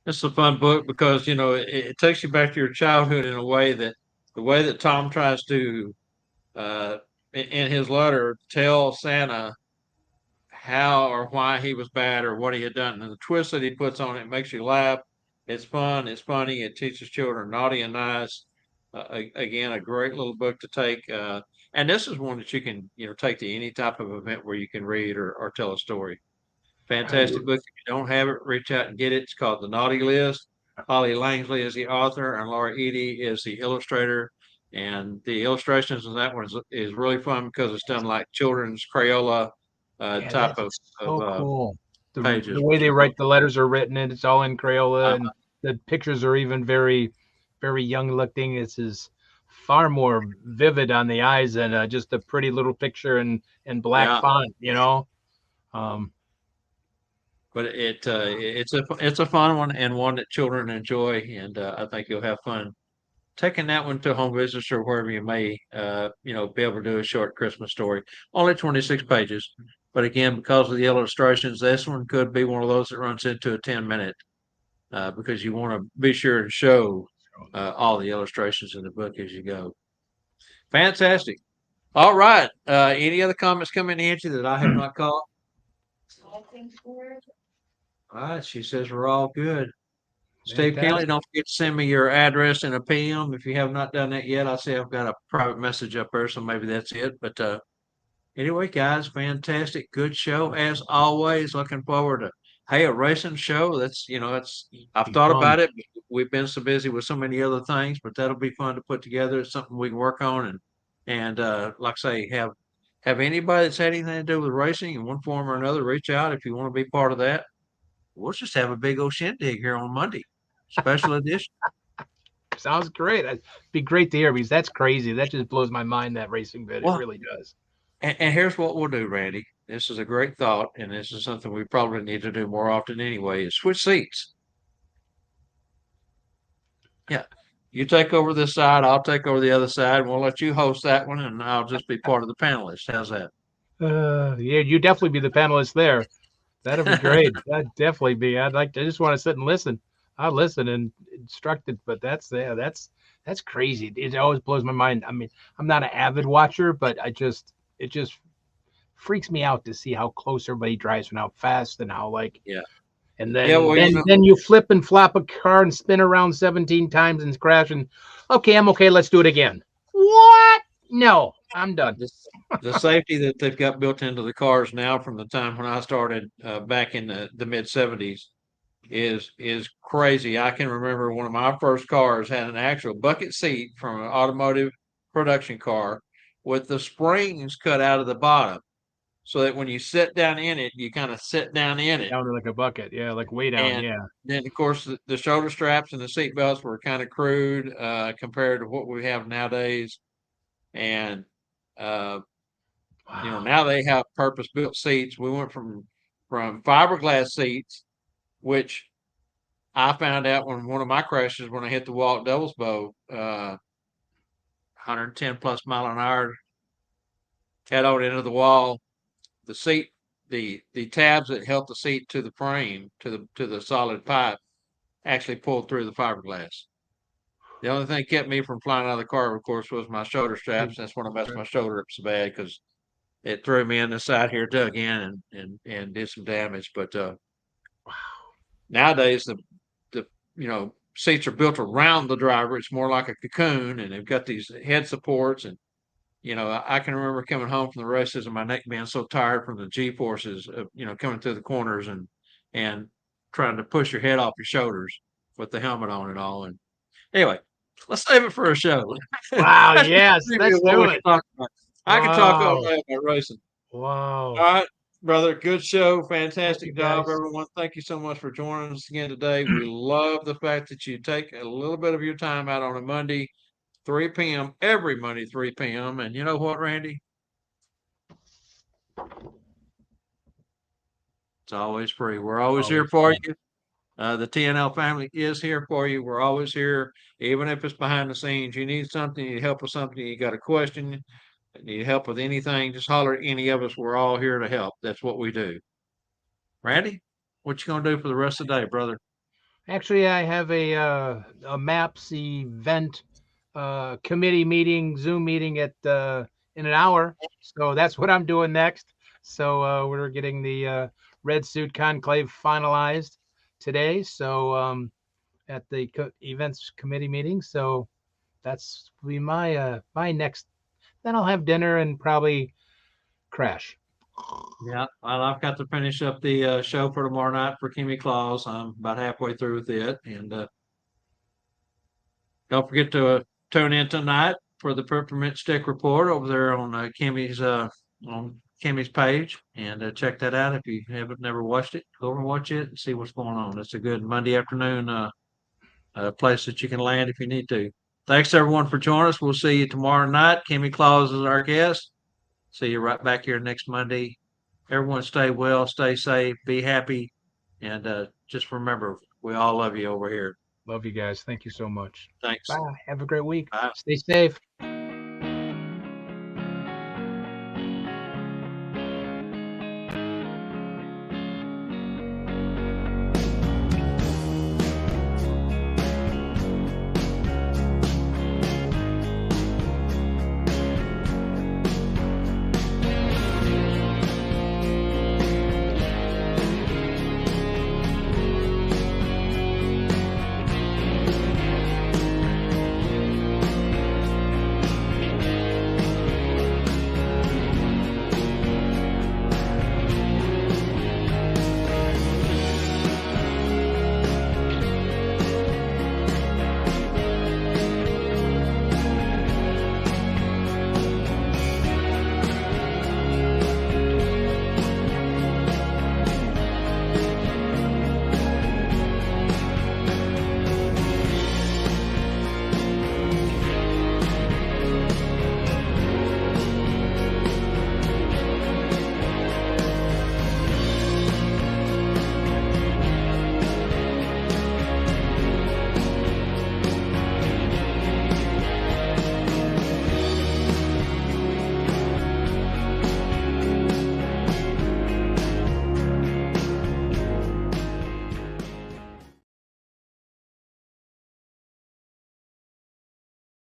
It's a fun book because it takes you back to your childhood in a way that the way that Tom tries to in his letter tell Santa how or why he was bad or what he had done, and the twist that he puts on it makes you laugh. It's fun. It's funny. It teaches children naughty and nice. Again, a great little book to take. And this is one that you can take to any type of event where you can read or tell a story. I, Fantastic book. If you don't have it, reach out and get it. It's called The Naughty List. Holly Langsley is the author, and Laura Eady is the illustrator. And the illustrations in that one is really fun because it's done like children's Crayola yeah, type that's of so cool. The pages, way which they are write the letters are written, and it's all in Crayola, uh, and the pictures are even very, very young looking. This is far more vivid on the eyes than just a pretty little picture in black yeah. font. Um, But it's a fun one and one that children enjoy, and I think you'll have fun taking that one to home visits or wherever you may, be able to do a short Christmas story. Only 26 pages, but again, because of the illustrations, this one could be one of those that runs into a 10-minute because you want to be sure to show all the illustrations in the book as you go. Fantastic. All right. Any other comments coming, Angie, that I have not caught? I think we're, All right. She says we're all good. Steve Kelly, Fantastic. don't forget to send me your address and a PM if you have not done that yet. I see I've got a private message up there, so maybe that's it. But anyway, guys, fantastic, good show as always. Looking forward to a racing show. That's that's I've Be thought fun. about it. But we've been so busy with so many other things, but that'll be fun to put together. It's something we can work on and like I say, have anybody that's had anything to do with racing in one form or another, reach out if you want to be part of that. We'll just have a big old shindig here on Monday, special edition. Sounds great. It'd be great to hear because that's crazy. That just blows my mind, that racing bit. It Well, really does. and here's what we'll do, Randy. This is a great thought, and this is something we probably need to do more often anyway, is switch seats. Yeah. You take over this side, I'll take over the other side, and we'll let you host that one, and I'll just be part of the panelists. How's that? Yeah, you definitely be the panelist there. That'll be great. That'd definitely be. I just want to sit and listen. I'll listen and instruct it, but that's crazy. It always blows my mind. I mean, I'm not an avid watcher, but it just freaks me out to see how close everybody drives and how fast and how like Yeah. and Yeah, then well, then then you flip and flop a car and spin around 17 times and crash and okay, I'm okay, let's do it again. What? No, I'm done. the safety that they've got built into the cars now from the time when I started back in the mid '70s is crazy. I can remember one of my first cars had an actual bucket seat from an automotive production car with the springs cut out of the bottom, so that when you sit down in it, you kind of sit down in it. Down to like a bucket. Yeah, like way down. And Yeah. then, of course, the shoulder straps and the seat belts were kind of crude compared to what we have nowadays. And Wow. now they have purpose built seats. We went from fiberglass seats, which I found out when one of my crashes when I hit the wall at Devil's Bow, 110 plus mile an hour, head on into the wall. The seat, the tabs that held the seat to the frame to the solid pipe actually pulled through the fiberglass. The only thing kept me from flying out of the car, of course, was my shoulder straps. That's when I messed my shoulder up so bad because it threw me in the side here, dug in, and did some damage. But nowadays, the seats are built around the driver. It's more like a cocoon, and they've got these head supports. And I can remember coming home from the races and my neck being so tired from the G forces of coming through the corners and trying to push your head off your shoulders with the helmet on and all. And anyway, let's save it for a show. Wow, That's just yes, a preview let's of what do we it. can talk about. I can talk all Wow. day about racing. All Wow. right, brother. Good show. Thank you Fantastic job, guys. everyone. Thank you so much for joining us again today. We love the fact that you take a little bit of your time out on a Monday, 3 p.m., every Monday, 3 p.m. And you know what, Randy? It's always free. We're always here Always for fun. you. The TNL family is here for you. We're always here, even if it's behind the scenes. You need something, you need help with something, you got a question, need help with anything, just holler at any of us. We're all here to help. That's what we do. Randy, what you gonna do for the rest of the day, brother? Actually, I have a MAPS event committee meeting, Zoom meeting at in an hour. So that's what I'm doing next. So we're getting the red suit conclave finalized today. So at the events committee meeting. So that's be my next. Then I'll have dinner and probably crash. Yeah, well, I've got to finish up the show for tomorrow night for Kimmy Claus. I'm about halfway through with it, and don't forget to tune in tonight for the Peppermint Stick Report over there on Kimmy's page, and check that out if you haven't never watched it. Go over and watch it and see what's going on. It's a good Monday afternoon place that you can land if you need to. Thanks everyone for joining us. We'll see you tomorrow night. Kimmy Claus is our guest. See you right back here next Monday. Everyone stay well, stay safe, be happy, and just remember, we all love you over here. Love you guys. Thank you so much. Thanks. Bye. Have a great week. Bye. Stay safe.